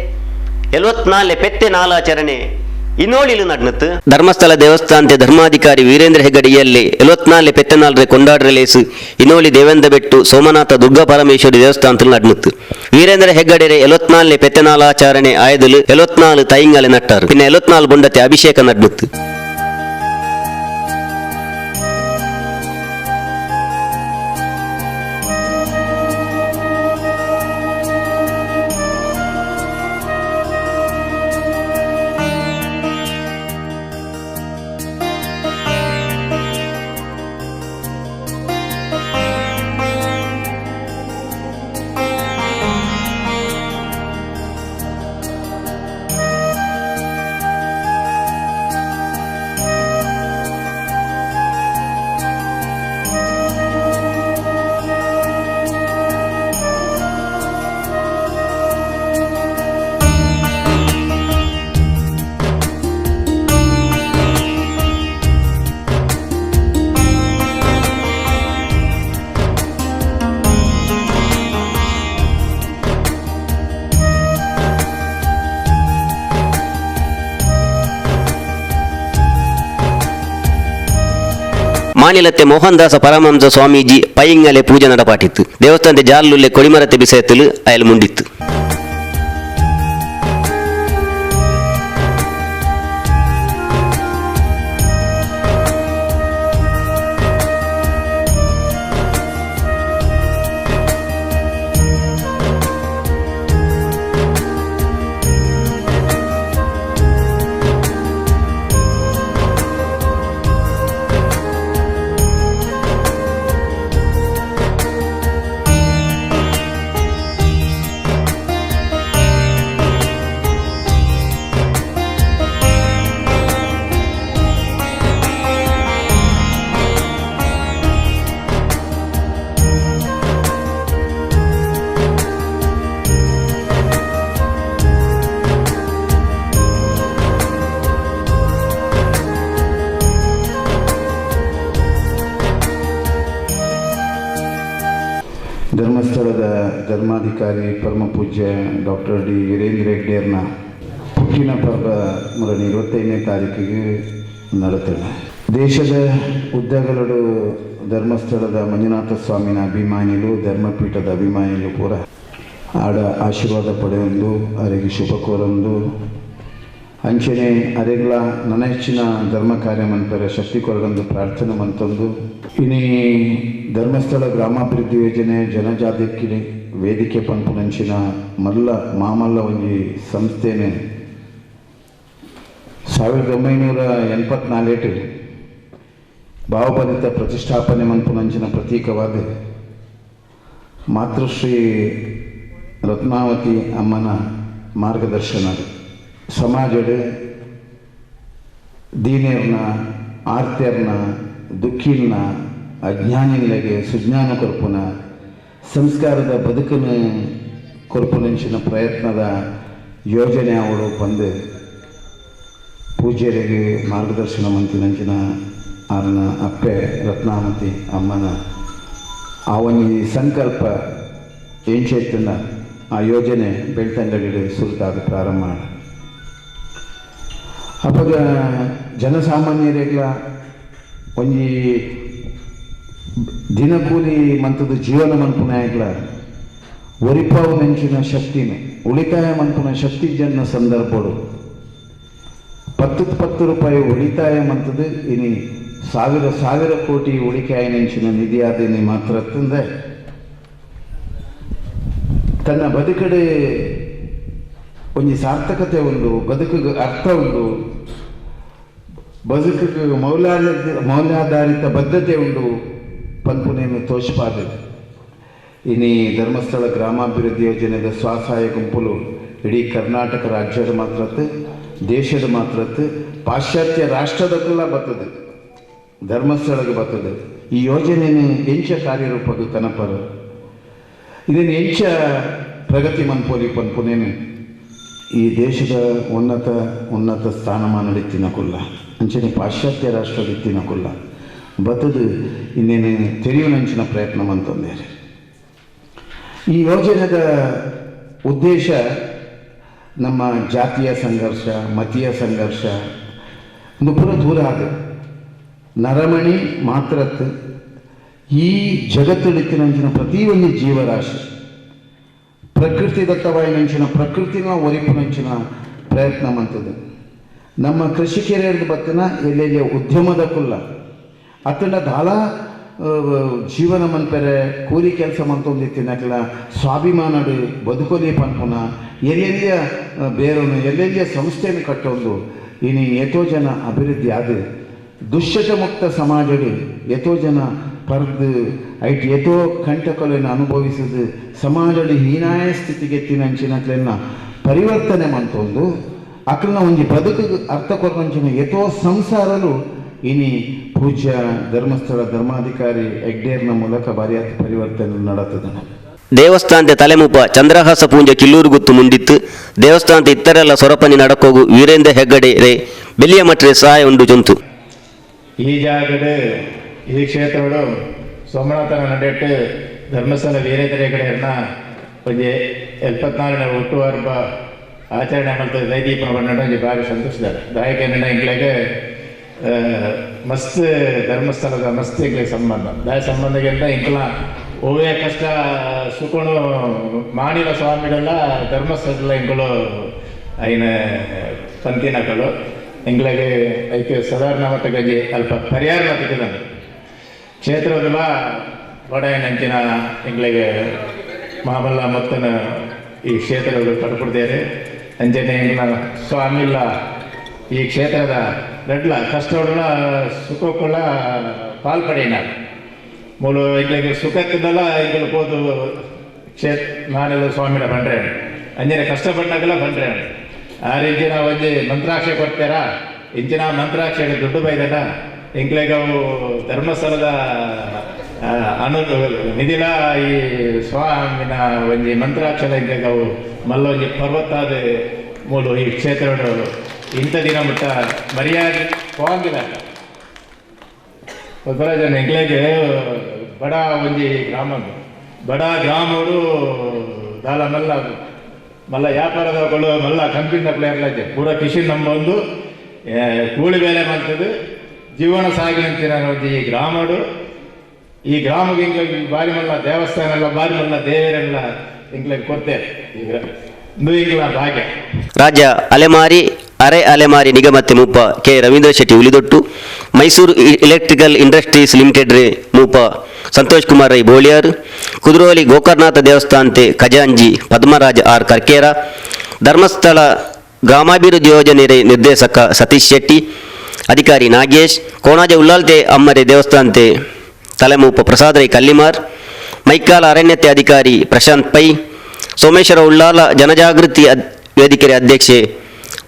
74 ಪೆತ್ತೆ ನಾಲಾಚರಣೆ ಇನ್ನೋಳಿಲು ನಡೆಯಿತು. ಧರ್ಮಸ್ಥಳ ದೇವಸ್ಥಾನದ ಧರ್ಮಾಧಿಕಾರಿ ವೀರೇಂದ್ರ ಹೆಗ್ಗಡಿಯಲ್ಲಿ 74 ಪೆತ್ತನಾಲ್ರೆ ಕೊಂಡಾಡ್ರೆ ಲೇಸು ಇನ್ನೋಳಿ ದೇವೇಂದ್ರ ಬೆಟ್ಟು ಸೋಮನಾಥ ದುರ್ಗಾ ಪರಮೇಶ್ವರಿ ದೇವಸ್ಥಾನದಲ್ಲಿ ನಡೆಯಿತು. ವೀರೇಂದ್ರ ಹೆಗ್ಗಡೆರೆ 74 ಪೆತ್ತನಾಲಾಚರಣೆ ಆಯದಲು 74 ತೈಂಗಲೆ ನಟ್ಟಾರು. പിന്നെ 74 ಬೊಂಡತೆ ಅಭಿಷೇಕ ನಡೆಯಿತು. ಮಾನಿಲತ್ತೆ ಮೋಹನ್ ದಾಸ ಪರಮಹಂಸ ಸ್ವಾಮೀಜಿ ಪೈಂಗಲೆ ಪೂಜೆ ನಡಪಾಟಿತ್ತು. ದೇವಸ್ಥಾನದ ಜಾಲುಲ್ಲೆ ಕೊಡಿಮರತೆ ಬಿಸೆತ್ತಲು ಅಯಲು ಮುಂಡಿತ್ತು. ಧರ್ಮಸ್ಥಳದ ಧರ್ಮಾಧಿಕಾರಿ ಪರಮ ಪೂಜ್ಯ ಡಾಕ್ಟರ್ ಡಿ ವೀರೇಂದ್ರ ಹೆಗ್ಗಡೆಯರ್ನ ಹುಟ್ಟಿನ ಪರ್ವ ಮರಣ 25ನೇ ತಾರೀಕಿಗೆ ನಡೆತದೆ. ದೇಶದ ಉದ್ದಗಲಡು ಧರ್ಮಸ್ಥಳದ ಮಂಜುನಾಥ ಸ್ವಾಮಿನ ಅಭಿಮಾನಿಗಳು, ಧರ್ಮಪೀಠದ ಅಭಿಮಾನಿಗಳು ಪೂರ ಆಡ ಆಶೀರ್ವಾದ ಪಡೆಯೊಂದು, ಅವರಿಗೆ ಶುಭ ಕೋರೊಂದು ಅಂಚನೆ ಅರೆಗಳ ನನ್ನ ಹೆಚ್ಚಿನ ಧರ್ಮ ಕಾರ್ಯ ಮಂತರ ಶಕ್ತಿ ಕೊರಡೊಂದು ಪ್ರಾರ್ಥನೆ ಮಂತೊಂದು ಇನಿ ಧರ್ಮಸ್ಥಳ ಗ್ರಾಮಾಭಿವೃದ್ಧಿ ಯೋಜನೆ ಜನಜಾತಿಗೆ ವೇದಿಕೆ ಪಂಪುನಂಚಿನ ಮಲ್ಲ ಮಾಮಲ್ಲ ಒಂಜಿ ಸಂಸ್ಥೆನೆ 1984 ಭಾವಬಲಿತ ಪ್ರತಿಷ್ಠಾಪನೆ ಮನ್ಪುನಂಚಿನ ಪ್ರತೀಕವಾದ ಮಾತೃಶ್ರೀ ರತ್ನಾವತಿ ಅಮ್ಮನ ಮಾರ್ಗದರ್ಶನ ಸಮಾಜದ ದೀನೇರ್ನ, ಆರ್ತ್ಯರ್ನ, ದುಃಖಿನ, ಅಜ್ಞಾನಿಗಳಿಗೆ ಸುಜ್ಞಾನ ಕೊರ್ಪುನ ಸಂಸ್ಕಾರದ ಬದುಕನ್ನು ಕೊರ್ಪುನಂಚಿನ ಪ್ರಯತ್ನದ ಯೋಜನೆ ಅವಳು ಬಂದು ಪೂಜ್ಯರಿಗೆ ಮಾರ್ಗದರ್ಶನ ಮಂತಿನಂಚಿನ ಅವನ ಅಪ್ಪೆ ರತ್ನಾವತಿ ಅಮ್ಮನ ಆ ಒಂದು ಸಂಕಲ್ಪ ಏಂಚೆತ್ತಿನ ಆ ಯೋಜನೆ ಬೆಳ್ತಂಗಡಿ ಸುಲ್ತಾದ ಪ್ರಾರಂಭ ಮಾಡಿ ಅವಾಗ ಜನಸಾಮಾನ್ಯರಿಗ ಒಂಜಿ ದಿನಕೂಲಿ ಮಂತದ ಜೀವನ ಮನ್ಪುನಾಯಗ್ಲ ಒರಿಪಾವು ನೆಂಚಿನ ಶಕ್ತಿನೇ ಉಳಿತಾಯ ಮನ್ಪುನ ಶಕ್ತಿ ಜನ ಸಂದರ್ಭಗಳು 10 ರೂಪಾಯಿ ಉಳಿತಾಯ ಮಂತದ್ದು ಇನಿ ಸಾವಿರ ಕೋಟಿ ಉಳಿತಾಯ ನೆಂಚಿನ ನಿಧಿಯಾದಿನಿ ಮಾತ್ರ ತಂದೆ ತನ್ನ ಬದುಕಡೆ ಒಂಜಿ ಸಾರ್ಥಕತೆ ಉಂಡು, ಬದುಕಿಗೆ ಅರ್ಥ ಉಂಡು, ಬದುಕಿಗೆ ಮೌಲ್ಯಾಧಾರಿತ ಬದ್ಧತೆ ಉಂಡು ಪನ್ಪುನೇನು ತೋಷ್ಪಾದ ಇನಿ ಧರ್ಮಸ್ಥಳ ಗ್ರಾಮಾಭಿವೃದ್ಧಿ ಯೋಜನೆದ ಸ್ವಸಹಾಯ ಗುಂಪುಲು ಇಡೀ ಕರ್ನಾಟಕ ರಾಜ್ಯದ ಮಾತ್ರತ್ತು, ದೇಶದ ಮಾತ್ರತ್ತು, ಪಾಶ್ಚಾತ್ಯ ರಾಷ್ಟ್ರದಕ್ಕೆಲ್ಲ ಬರ್ತದೆ, ಧರ್ಮಸ್ಥಳಕ್ಕೆ ಬರ್ತದೆ. ಈ ಯೋಜನೆಯನ್ನು ಎಂಚ ಕಾರ್ಯರೂಪದ ಕನಪರ ಇದನ್ನು ಎಂಚ ಪ್ರಗತಿ ಮನ್ಪೋಲಿ ಪನ್ಪುನೇನು ಈ ದೇಶದ ಉನ್ನತ ಸ್ಥಾನಮಾನ ತಿನ್ನಕೊಲ್ಲ ಅಂಚನೆ ಪಾಶ್ಚಾತ್ಯ ರಾಷ್ಟ್ರದ ತಿನ್ನಕೊಲ್ಲ ಬತ್ತದು ಇನ್ನೇನು ತೆರೆಯುವಂಚಿನ ಪ್ರಯತ್ನ ಮಂತಂದೇರೆ. ಈ ಯೋಜನೆದ ಉದ್ದೇಶ ನಮ್ಮ ಜಾತಿಯ ಸಂಘರ್ಷ, ಮತೀಯ ಸಂಘರ್ಷ ಒಂದು ಪೂರ ದೂರ ಆದ ನರಮಣಿ ಮಾತ್ರತ್ ಈ ಜಗತ್ತಿಡಿತ್ತಿನಂಚಿನ ಪ್ರತಿಯೊಂದು ಜೀವರಾಶಿ ಪ್ರಕೃತಿ ದತ್ತವಾಯಿನಂಚಿನ ಪ್ರಕೃತಿನ ಒರಿಪುನಂಚಿನ ಪ್ರಯತ್ನ ಮಂತದ್ದು. ನಮ್ಮ ಕೃಷಿಕೆರೆಯರ್ದು ಬತ್ತಿನ ಎಲ್ಲೆಲ್ಲಿ ಉದ್ಯಮದ ಕುಲ್ಲ ಅತ್ತಂಡ ದಾಲ ಜೀವನ ಮನ್ಪೆರೆ ಕೂಲಿ ಕೆಲಸ ಮಂತೊಂದಿತ್ತಿನಕ್ಲ ಸ್ವಾಭಿಮಾನಡು ಬದುಕೋಲಿ ಪನ್ಪುನ ಎಲ್ಲೆಲ್ಲಿಯ ಬೇರೊಂದು ಎಲ್ಲೆಲ್ಲಿಯ ಸಂಸ್ಥೆಯನ್ನು ಕಟ್ಟೊಂದು ಇನ್ನು ಎಷ್ಟೋ ಜನ ಅಭಿವೃದ್ಧಿ ಆದ ದುಶ್ಚಟ ಮುಕ್ತ ಸಮಾಜಡು ಎಷ್ಟೋ ಜನ ಪರ್ದು ಐಟಿ ಎಷ್ಟೋ ಕಂಟಕಗಳನ್ನು ಅನುಭವಿಸಿದ ಸಮಾಜದ ಹೀನಾಯ ಸ್ಥಿತಿಗೆ ತಿನ್ನಂಚಿನಕ್ಲೆನ್ನ ಪರಿವರ್ತನೆ ಮಂತೊಂದು ಅಕ್ಲನ ಒಂಜಿ ಬದುಕು ಅರ್ಥ ಕೊರಂಚಿನ ಎಷ್ಟೋ ಸಂಸಾರಲು ಇನಿ ಪೂಜ್ಯ ಧರ್ಮಸ್ಥಳ ಧರ್ಮಾಧಿಕಾರಿ ಹೆಗ್ಡೇರ್ನ ಮೂಲಕ ಭಾರಿ ಪರಿವರ್ತನೆ ನಡೆತದೆ. ದೇವಸ್ಥಾನದ ತಲೆಮುಪ ಚಂದ್ರಹಾಸ ಪೂಂಜ ಕಿಲ್ಲೂರು ಗುತ್ತು ಮುಂಡಿತ್ತು ದೇವಸ್ಥಾನದ ಇತರೆಲ್ಲ ಸೊರಪನಿ ನಡಕೋಗು ವೀರೇಂದ್ರ ಹೆಗ್ಗಡೆ ರೇ ಬೆಲಿಯ ಮಟ್ರೆ ಸಹಾಯ ಉಂಡು ಜಂತು ಈ ಜಾಗದ ಈ ಕ್ಷೇತ್ರಗಳು ಸೋಮನಾಥನ ನಡೆಟ್ಟು ಧರ್ಮಸ್ಥಳ ವೀರೇಂದ್ರ ಹೆಗ್ಗಡೆಯರ್ನ ಒಂಜಿ 74ನೇ ಹುಟ್ಟುಹಬ್ಬ ಆಚರಣೆ ಮಾಡ್ತದೆ ದೈದೀಪನ ಬಣ್ಣ ಭಾರಿ ಸಂತೋಷದಾರೆ ದಾಯಕ ಇಂಗ್ಲಿಗೆ ಮಸ್ತ್ ಧರ್ಮಸ್ಥಳದ ಮಸ್ತ್ ಇಂಗ್ಲಿಗೆ ಸಂಬಂಧ ದಾಯ ಸಂಬಂಧಕ್ಕಿಂತ ಇಂಕಲ ಓವೇ ಕಷ್ಟ ಸುಕೋಣು ಮಾಣಿಲ ಸ್ವಾಮಿಗಳೆಲ್ಲ ಧರ್ಮಸ್ಥಳದ ಇಂಕಲು ಐನ ಪಂತಿನಕಲು ಇಂಗ್ಲಿಗೆ ಐಕೆ ಸಾಧಾರಣ ಮಟ್ಟಕ್ಕೆ ಅಲ್ಪ ಪರಿಹಾರ ತೆಗೆದಾನೆ ಕ್ಷೇತ್ರದಲ್ಲ ಒಡೆಯನಂಚಿನ ಇಂಗ್ಲಿಗೆ ಮಾಮಲ್ಲ ಮೊತ್ತನ ಈ ಕ್ಷೇತ್ರಗಳು ಕಟ್ಕೊಡ್ತಾರೆ ಅಂಜನೆ ಸ್ವಾಮಿಲ್ಲ ಈ ಕ್ಷೇತ್ರದ ರೆಡ್ಲ ಕಷ್ಟಗಳ ಸುಖಕ್ಕುള്ള ಪಾಲ್ಪಡೆಯಿನ ಮೂಲ ಇಂಗ್ಲಿಗೆ ಸುಖಕ್ಕಿದ್ದಲ್ಲ ಇಂಗ್ಲು ಹೋದು ನಾನೆಲ್ಲ ಸ್ವಾಮಿನ ಬಂಡ್ರೆ ಅಂಜನೆ ಕಷ್ಟಪಟ್ಟಾಗೆಲ್ಲ ಬಂಡ್ರೆ ಆ ರೀತಿ ನಾವು ಒಂಜಿ ಮಂತ್ರಾಕ್ಷೆ ಕೊಡ್ತಾರ ಇಂಚಿನ ಮಂತ್ರಾಕ್ಷೆಗೆ ದುಡ್ಡು ಬೈದಲ್ಲ ಇಂಗ್ಲಿಗೆ ಅವು ಧರ್ಮಸ್ಥಳದ ನಿಧಿಲ ಈ ಸ್ವಾಮಿನ ಒಂಜಿ ಮಂತ್ರಾಕ್ಷರ ಇಂಗ್ಲಿಗೆ ಅವು ಮಲ್ಲೊಂಜಿ ಪರ್ವತಾದ ಮೂಲು ಈ ಕ್ಷೇತ್ರಗಳು ಇಂಥ ದಿನ ಮುಟ್ಟ ಮರ್ಯಾದೆ ಹೋಗಿಲ್ಲ ಒಬ್ಬರ ಜನ ಇಂಗ್ಲಿಗೆ ಬಡ ಒಂಜಿ ಗ್ರಾಮ ಬಡ ಗ್ರಾಮಡು ದಾಲ ಮಲ್ಲ ಮಲ್ಲ ವ್ಯಾಪಾರದಗಳು ಮಲ್ಲ ಕಂಪಿನ ಪ್ಲೇಯರ್ಲ ಇದ್ದೆ ಪೂರ ಕೃಷಿ ನಮ್ಮ ಒಂದು ಕೂಳಿ ಬೇಲೆ ಮಾಡ್ತದೆ ಜೀವನ ಸಾಗಿನಂತಿನ ಈ ಗ್ರಾಮಡು ಈ ಗ್ರಾಮಕ್ಕೆ ಇಂಗ್ಲಿಗೆ ಬಾರಿ ಮಲ್ಲ ದೇವಸ್ಥಾನ ಎಲ್ಲ ಬಾರಿ ಮಲ್ಲ ದೇವರೆಲ್ಲ ಇಂಗ್ಲಿಗೆ ಕೊಡ್ತೇವೆ ಈಗ ಇಂಗ್ಲ ಭಾಗ್ಯ ರಾಜ್ಯ ಅಲೆಮಾರಿ ಅರೆ ಅಲೆಮಾರಿ ನಿಗಮತ್ತೆ ಮೂಪ ಕೆ ರವೀಂದ್ರ ಶೆಟ್ಟಿ ಉಲಿದೊಟ್ಟು ಮೈಸೂರು ಎಲೆಕ್ಟ್ರಿಕಲ್ ಇಂಡಸ್ಟ್ರೀಸ್ ಲಿಮಿಟೆಡ್ ರೇ ಮೂಪ ಸಂತೋಷ್ ಕುಮಾರ್ ರೈ ಬೋಳಿಯಾರ್ ಕುದುರೋಲಿ ಗೋಕರ್ನಾಥ ದೇವಸ್ಥಾನತೆ ಖಜಾಂಜಿ ಪದ್ಮರಾಜ್ ಆರ್ ಕರ್ಕೇರ ಧರ್ಮಸ್ಥಳ ಗ್ರಾಮಾಭಿವೃದ್ಧಿ ಯೋಜನೆ ರೇ ನಿರ್ದೇಶಕ ಸತೀಶ್ ಶೆಟ್ಟಿ ಅಧಿಕಾರಿ ನಾಗೇಶ್ ಕೋಣಾಜ ಉಲ್ಲಾಲ್ತೆ ಅಮ್ಮರೆ ದೇವಸ್ಥಾನತೆ ತಲೆಮೂಪ ಪ್ರಸಾದ್ ರೈ ಕಲ್ಲಿಮಾರ್ ಮೈಕಾಲ ಅರಣ್ಯತೆ ಅಧಿಕಾರಿ ಪ್ರಶಾಂತ್ ಪೈ ಸೋಮೇಶ್ವರ ಉಳ್ಳಾಲ ಜನಜಾಗೃತಿ ವೇದಿಕೆ ಅಧ್ಯಕ್ಷೆ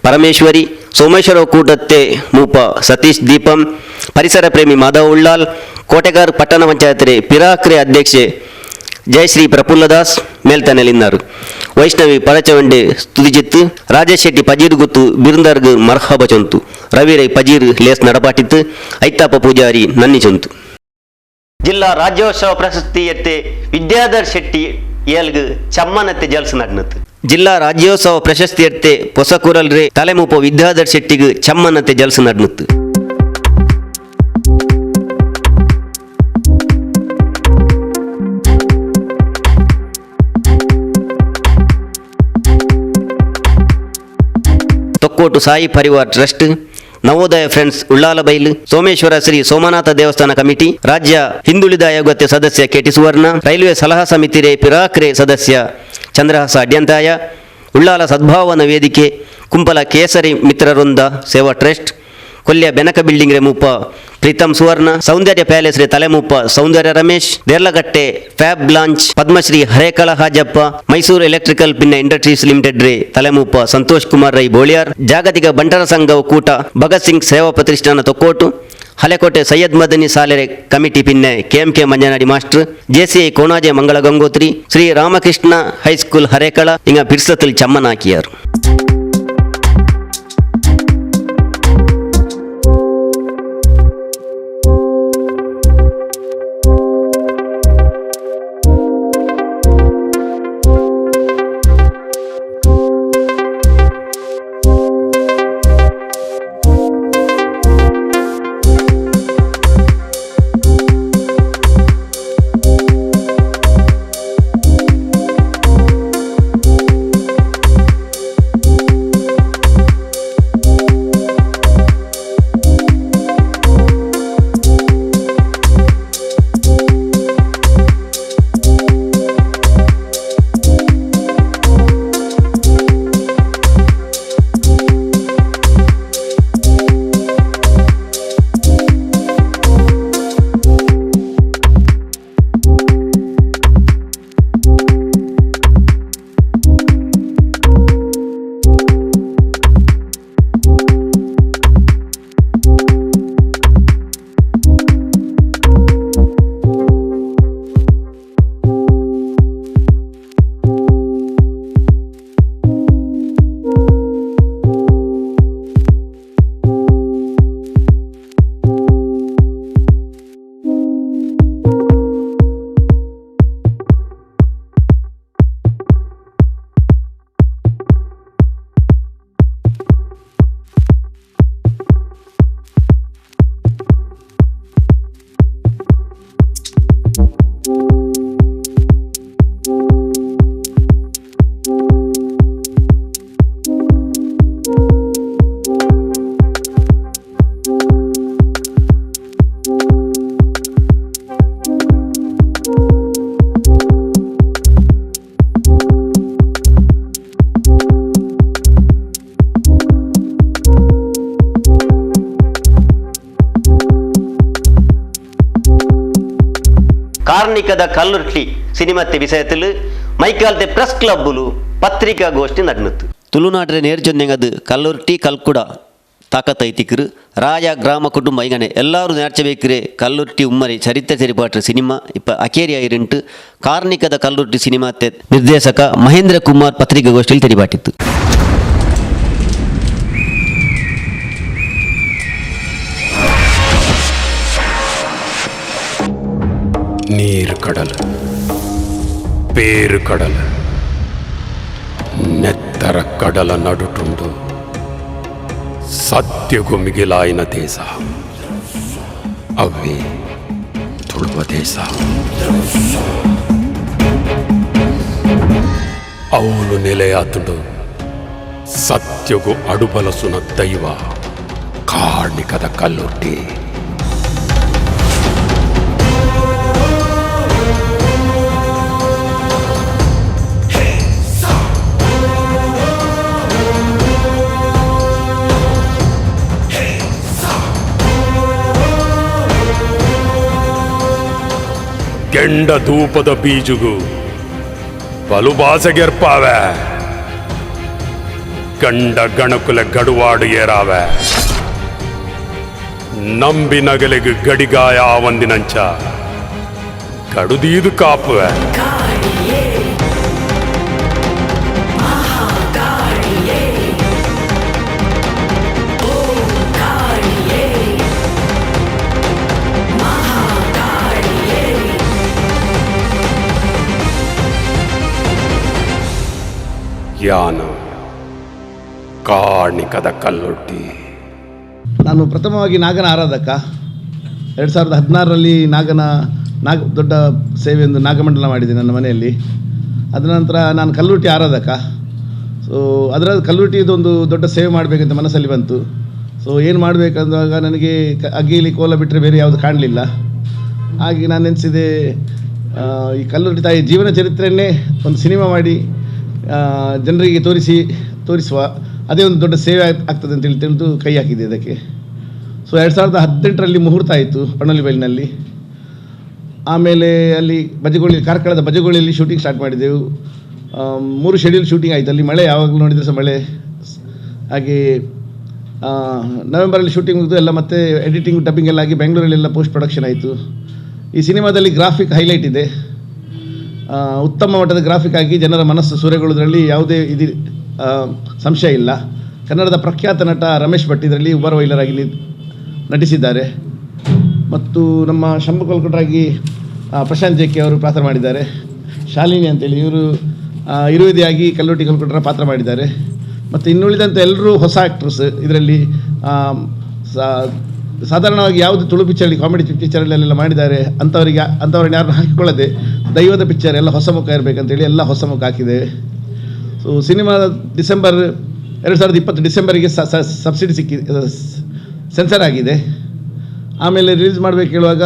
ಪರಮೇಶ್ವರಿ ಸೋಮೇಶ್ವರ ಕೂಟತ್ತೆ ಮೂಪ ಸತೀಶ್ ದೀಪಂ ಪರಿಸರ ಪ್ರೇಮಿ ಮಾಧವ್ ಉಳ್ಳಾಲ್ ಕೋಟೆಗಾರ್ ಪಟ್ಟಣ ಪಂಚಾಯತ್ ರೇ ಪಿರಾಕ್ರೆ ಅಧ್ಯಕ್ಷೆ ಜಯಶ್ರೀ ಪ್ರಫುಲ್ಲದಾಸ್ ಮೇಲ್ತನೆಲಿన్నారు ವೈಷ್ಣವಿ ಪರಚವಂಡೆ ಸ್ತುತಿಜಿತ್ತು ರಾಜೇಶ್ ಶೆಟ್ಟಿ ಪಜೀರ್ ಗುತ್ತು ಬಿರುಂದರ್ಗ್ ಮರ್ಹಬ ಚೊಂತು ರವಿ ರೈ ಪಜೀರ್ ಲೇಸ್ ನಡಪಾಟಿತ್ತು ಐತಾಪ ಪೂಜಾರಿ ನನ್ನಿ ಚೊಂತು ಜಿಲ್ಲಾ ರಾಜ್ಯೋತ್ಸವ ಪ್ರಶಸ್ತಿ ಎತ್ತೆ ವಿದ್ಯಾಧರ್ ಶೆಟ್ಟಿ ಏಲ್ಗ್ ಚಮ್ಮನತ್ತೆ ಜಲ್ಸ್ ನಡ್ನತ್ ಜಿಲ್ಲಾ ರಾಜ್ಯೋತ್ಸವ ಪ್ರಶಸ್ತಿ ಎತ್ತೆ ಪೊಸಕೂರಲ್ ರೇ ತಲೆಮೂಪ Vidyadhar ಶೆಟ್ಟಿಗ್ ಚಮ್ಮನತ್ತೆ gels ನಡ್ನತ್ Thokkottu Sai Parivar trust Navodaya friends ಉಳ್ಳಾಲಬೈಲು Someshwara Shri Somnath ದೇವಸ್ಥಾನ ಕಮಿಟಿ ರಾಜ್ಯ ಹಿಂದುಳಿದ ಆಯೋಗಕ್ಕೆ ಸದಸ್ಯ ಕೆಟಿ ಸುವರ್ಣ ರೈಲ್ವೆ ಸಲಹಾ ಸಮಿತಿ ರೇ ಪಿರಾಕ್ರೆ ಸದಸ್ಯ ಚಂದ್ರಹಾಸ ಅಡ್ಯಂತಾಯ ಉಳ್ಳಾಲ ಸದ್ಭಾವನಾ ವೇದಿಕೆ ಕುಂಪಲ ಕೇಸರಿ ಮಿತ್ರವೃಂದ ಸೇವಾ ಟ್ರಸ್ಟ್ ಕೊಲ್ಯ ಬೆನಕ ಬಿಲ್ಡಿಂಗ್ ರೇ ಮೂಪ ಪ್ರೀತಮ್ ಸುವರ್ಣ ಸೌಂದರ್ಯ ಪ್ಯಾಲೇಸ್ ರೇ ತಲೆಮೂಪ ಸೌಂದರ್ಯ ರಮೇಶ್ ದೇರ್ಲಗಟ್ಟೆ ಫ್ಯಾಬ್ ಲಾಂಚ್ ಪದ್ಮಶ್ರೀ ಹರೇಕಳ ಹಾಜಪ್ಪ ಮೈಸೂರು ಎಲೆಕ್ಟ್ರಿಕಲ್ ಪಿನ್ನ ಇಂಡಸ್ಟ್ರೀಸ್ ಲಿಮಿಟೆಡ್ ರೇ ತಲೆಮೂಪ ಸಂತೋಷ್ ಕುಮಾರ್ ರೈ ಬೋಳಿಯಾರ್ ಜಾಗತಿಕ ಬಂಟರ ಸಂಘ ಒಕ್ಕೂಟ ಭಗತ್ ಸಿಂಗ್ ಸೇವಾ ಪ್ರತಿಷ್ಠಾನ ತೊಕ್ಕೋಟು ಹಲೆಕೋಟೆ ಸೈಯದ್ ಮದನಿ ಸಾಲೆರೆ ಕಮಿಟಿ ಪಿನ್ನೆ KMK Manjanadi master JCI Konaje Mangala Gangotri Shri Ramakrishna high school Harekala ಇಂಗ ಪಿರ್ಸತಲ್ ಚಮ್ಮನಾಕಿಯಾರು ಕಾರ್ಣಿಕದ ಕಲ್ಲುರ್ಟಿ ಸಿನಿಮತ್ತೆ ವಿಷಯത്തിൽ ಮೈಕಾಲ್ತೆ ಪ್ರೆಸ್ ಕ್ಲಬ್ಬುಲು ಪತ್ರಿಕಾಗೋಷ್ಠಿ ನಡೆಯಿತು ತುಳುನಾಡ್ರೆ ನೇರ್ಜೊಂದೆಂಗದು ಕಲ್ಲುರ್ಟಿ ಕಲ್ಕುಡ ತಾಕತ್ತೈತಿಕ್ರು ರಾಜ ಗ್ರಾಮ ಕುಟುಂಬ ಈಗನೆ ಎಲ್ಲರೂ ನೇರ್ಚಬೇಕ್ರೆ ಕಲ್ಲುರ್ಟಿ ಉಮ್ಮರಿ ಚರಿತ್ರೆ ಸರಿಪಾಟ್ರೆ ಸಿನಿಮಾ ಇಪ್ಪ ಅಕೇರಿ ಆಯಿರುಂಟು ಕಾರ್ಣಿಕದ ಕಲ್ಲುರ್ಟಿ ಸಿನಿಮಾತೆ ನಿರ್ದೇಶಕ ಮಹೇಂದ್ರ ಕುಮಾರ್ ಪತ್ರಿಕಾಗೋಷ್ಠಿಯಲ್ಲಿ ತೆರಿಪಾಟಿತ್ತು. ನೀರು ಕಡಲು പേര് കടൽ ನೆತ್ತರ ಕಡಲ ನಡುಟುಂಡು ಸತ್ಯಗೂ ಮಿಗಿಲಾಯಿನ ದೇಶ ಅವೇ ತುಳುವ ದೇಶ. ಅವನು ನೆಲೆಯಾತುಂಡು ಸತ್ಯಗೂ ಅಡುಬಲಸುನ ದೈವ ಕಾರ್ಣಿಕದ ಕಲ್ಲುಟ್ಟಿ. ಕೆಂಡ ಧೂಪದ ಬೀಜುಗು ಬಲು ಬಾಸೆಗೆರ್ಪಾವೆ, ಗಂಡ ಗಣಕುಲ ಗಡುವಾಡು ಏರಾವೆ, ನಂಬಿ ನಗಲಿಗೆ ಗಡಿಗಾಯ ಒಂದಿನಂಚ ಕಡುದೀದು ಕಾಪುವೆ. ಯಾನು ಕಾರ್ಣಿಕದ ಕಲ್ಲೊಟ್ಟಿ. ನಾನು ಪ್ರಥಮವಾಗಿ ನಾಗನ ಆರಾಧಕ. 2016ರಲ್ಲಿ ದೊಡ್ಡ ಸೇವೆಯೊಂದು ನಾಗಮಂಡಲ ಮಾಡಿದೆ ನನ್ನ ಮನೆಯಲ್ಲಿ. ಅದ ನಂತರ ನಾನು ಕಲ್ಲುಟ್ಟಿ ಆರಾಧಕ. ಸೊ ಅದರ ಕಲ್ಲುಟ್ಟಿದೊಂದು ದೊಡ್ಡ ಸೇವೆ ಮಾಡಬೇಕಂತ ಮನಸ್ಸಲ್ಲಿ ಬಂತು. ಸೊ ಏನು ಮಾಡಬೇಕಂದಾಗ ನನಗೆ ಅಗ್ಗಿಲಿ ಕೋಲ ಬಿಟ್ಟರೆ ಬೇರೆ ಯಾವುದು ಕಾಣಲಿಲ್ಲ. ಹಾಗೆ ನಾನು ನೆನೆಸಿದೆ, ಈ ಕಲ್ಲುಟ್ಟಿ ತಾಯಿ ಜೀವನ ಚರಿತ್ರೆಯನ್ನೇ ಒಂದು ಸಿನಿಮಾ ಮಾಡಿ ಜನರಿಗೆ ತೋರಿಸುವ ಅದೇ ಒಂದು ದೊಡ್ಡ ಸೇವೆ ಆಗ್ತದೆ ಅಂತೇಳಿ ತಿಳಿದು ಕೈ ಹಾಕಿದೆ ಅದಕ್ಕೆ. ಸೊ 2018ರಲ್ಲಿ ಮುಹೂರ್ತ ಆಯಿತು ಪಣೋಲಿಬೈಲಿನಲ್ಲಿ. ಆಮೇಲೆ ಅಲ್ಲಿ ಕಾರ್ಕಳದ ಬಜಗೋಳಿಯಲ್ಲಿ ಶೂಟಿಂಗ್ ಸ್ಟಾರ್ಟ್ ಮಾಡಿದೆವು. 3 ಶೆಡ್ಯೂಲ್ ಶೂಟಿಂಗ್ ಆಯಿತು. ಅಲ್ಲಿ ಮಳೆ ಯಾವಾಗಲೂ ನೋಡಿದರೆ ಸಹ ಮಳೆ. ಹಾಗೆ ನವೆಂಬರಲ್ಲಿ ಶೂಟಿಂಗ್ ಮುಗಿದು ಎಲ್ಲ ಮತ್ತೆ ಎಡಿಟಿಂಗ್ ಡಬ್ಬಿಂಗ್ ಎಲ್ಲ ಆಗಿ ಬೆಂಗಳೂರಲ್ಲೆಲ್ಲ ಪೋಸ್ಟ್ ಪ್ರೊಡಕ್ಷನ್ ಆಯಿತು. ಈ ಸಿನಿಮಾದಲ್ಲಿ ಗ್ರಾಫಿಕ್ ಹೈಲೈಟ್ ಇದೆ. ಉತ್ತಮ ಮಟ್ಟದ ಗ್ರಾಫಿಕ್ ಆಗಿ ಜನರ ಮನಸ್ಸು ಸೂರೆಗೊಳ್ಳುವುದರಲ್ಲಿ ಯಾವುದೇ ಸಂಶಯ ಇಲ್ಲ. ಕನ್ನಡದ ಪ್ರಖ್ಯಾತ ನಟ ರಮೇಶ್ ಭಟ್ ಇದರಲ್ಲಿ ಉಬರ್ ವೈಲರಾಗಿ ನಟಿಸಿದ್ದಾರೆ. ಮತ್ತು ನಮ್ಮ ಶಂಭು ಕಲ್ಕುಟ್ರಾಗಿ ಪ್ರಶಾಂತ್ ಜೆ.ಕೆ ಅವರು ಪಾತ್ರ ಮಾಡಿದ್ದಾರೆ. ಶಾಲಿನಿ ಅಂತೇಳಿ ಇವರು ಇರುವಿದಿಯಾಗಿ ಕಲ್ಲುಟ್ಟಿ ಕಲ್ಕುಟ್ರ ಪಾತ್ರ ಮಾಡಿದ್ದಾರೆ. ಮತ್ತು ಇನ್ನುಳಿದಂತೆ ಎಲ್ಲರೂ ಹೊಸ ಆ್ಯಕ್ಟ್ರಸ್ ಇದರಲ್ಲಿ. ಸಾಧಾರಣವಾಗಿ ಯಾವುದು ತುಳು ಪಿಕ್ಚರಲ್ಲಿ ಕಾಮಿಡಿ ಪಿಕ್ಚರಲ್ಲೆಲ್ಲ ಮಾಡಿದ್ದಾರೆ ಅಂಥವ್ರನ್ನ ಯಾರನ್ನ ಹಾಕಿಕೊಳ್ಳದೆ ದೈವದ ಪಿಕ್ಚರ್ ಎಲ್ಲ ಹೊಸ ಮುಖ ಇರಬೇಕಂತೇಳಿ ಎಲ್ಲ ಹೊಸ ಮುಖ ಹಾಕಿದೆ. ಸೊ ಸಿನಿಮಾ 2020 ಡಿಸೆಂಬರಿಗೆ ಸಬ್ಸಿಡಿ ಸೆನ್ಸರ್ ಆಗಿದೆ. ಆಮೇಲೆ ರಿಲೀಸ್ ಮಾಡಬೇಕು ಹೇಳುವಾಗ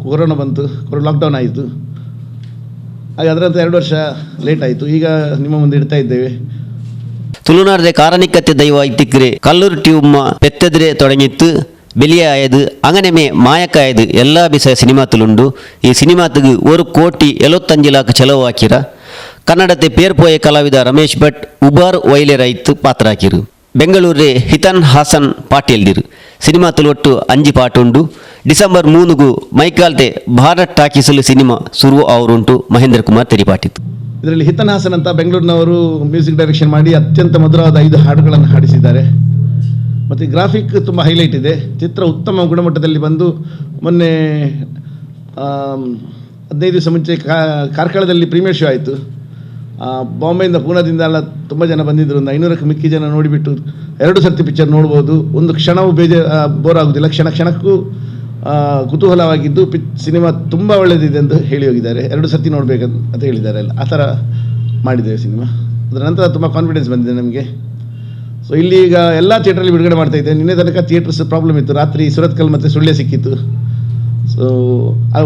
ಕೊರೋನಾ ಬಂತು, ಲಾಕ್ಡೌನ್ ಆಯಿತು. ಹಾಗೆ ಅದರಂತೆ 2 ವರ್ಷ ಲೇಟ್ ಆಯಿತು. ಈಗ ನಿಮ್ಮ ಮುಂದೆ ಇಡ್ತಾ ಇದ್ದೇವೆ. ತುಳುನಾಡದ ಕಾರಣಿಕತೆ ದೈವ ಇತ್ತಿಕ್ರೆ ಕಲ್ಲುರ್ಟಿ ಉಮ್ಮ ಪೆತ್ತೆದ್ರೆ ತೊಡಗಿತ್ತು ಬೆಲಿಯ ಆಯದು ಅಂಗನೆಮೆ ಮಾಯಕಾಯದು ಎಲ್ಲ ಬಿಸ ಸಿನಿಮಾತುಲುಂಡು. ಈ ಸಿನಿಮಾತಿಗೆ 1,75,00,000 ಚೆಲವು ಹಾಕಿರ. ಕನ್ನಡತೆ ಪೇರ್ಪೋಯ ಕಲಾವಿದ ರಮೇಶ್ ಭಟ್ ಉಬಾರ್ ವೈಲೆರೈತ್ ಪಾತ್ರ ಹಾಕಿರು. ಬೆಂಗಳೂರೇ ಹಿತನ್ ಹಾಸನ್ ಪಾಟೀಲ್ದಿರು. ಸಿನಿಮಾತುಲು ಒಟ್ಟು 5 ಪಾಟುಂಡು. ಡಿಸೆಂಬರ್ 3 ಮೈಕಾಲ್ತೆ ಭಾರತ್ ಟಾಕೀಸಲು ಸಿನಿಮಾ ಶುರು ಅವರುಂಟು. ಮಹೇಂದ್ರ ಕುಮಾರ್ ತೆರಿಪಾಟಿತ್ತು. ಇದರಲ್ಲಿ ಹಿತನ್ ಹಾಸನ್ ಅಂತ ಬೆಂಗಳೂರಿನವರು ಮ್ಯೂಸಿಕ್ ಡೈರೆಕ್ಷನ್ ಮಾಡಿ ಅತ್ಯಂತ ಮಧುರವಾದ 5 ಹಾಡುಗಳನ್ನು ಹಾಡಿಸಿದ್ದಾರೆ. ಮತ್ತು ಗ್ರಾಫಿಕ್ ತುಂಬ ಹೈಲೈಟ್ ಇದೆ. ಚಿತ್ರ ಉತ್ತಮ ಗುಣಮಟ್ಟದಲ್ಲಿ ಬಂದು ಮೊನ್ನೆ 15 ದಿವಸ ಮುಂಚೆ ಕಾರ್ಕಳದಲ್ಲಿ ಪ್ರೀಮಿಯರ್ ಶೋ ಆಯಿತು. ಬಾಂಬೆಯಿಂದ ಪೂನಾದಿಂದ ಎಲ್ಲ ತುಂಬ ಜನ ಬಂದಿದ್ದರು. ಒಂದು 500ಕ್ಕೂ ಮಿಕ್ಕಿ ಜನ ನೋಡಿಬಿಟ್ಟು 2 ಸರ್ತಿ ಪಿಕ್ಚರ್ ನೋಡ್ಬೋದು. ಒಂದು ಕ್ಷಣವೂ ಬೋರ್ ಆಗೋದಿಲ್ಲ. ಕ್ಷಣಕ್ಕೂ ಕುತೂಹಲವಾಗಿದ್ದು ಸಿನಿಮಾ ತುಂಬ ಒಳ್ಳೆಯದಿದೆ ಅಂತ ಹೇಳಿ ಹೋಗಿದ್ದಾರೆ. 2 ಸರ್ತಿ ನೋಡಬೇಕಂತ ಹೇಳಿದ್ದಾರೆ. ಆ ಥರ ಮಾಡಿದ್ದೇವೆ ಸಿನಿಮಾ. ಅದರ ನಂತರ ತುಂಬ ಕಾನ್ಫಿಡೆನ್ಸ್ ಬಂದಿದೆ ನಮಗೆ. ಸೊ ಇಲ್ಲಿ ಈಗ ಎಲ್ಲ ಥಿಯೇಟ್ರಲ್ಲಿ ಬಿಡುಗಡೆ ಮಾಡ್ತಾ ಇದ್ದೆ. ನಿನ್ನೆ ತನಕ ಥಿಯೇಟರ್ಸ್ ಪ್ರಾಬ್ಲಮ್ ಇತ್ತು. ರಾತ್ರಿ ಸುರತ್ಕಲ್ ಮತ್ತು ಸುಳ್ಯ ಸಿಕ್ಕಿತ್ತು. ಸೊ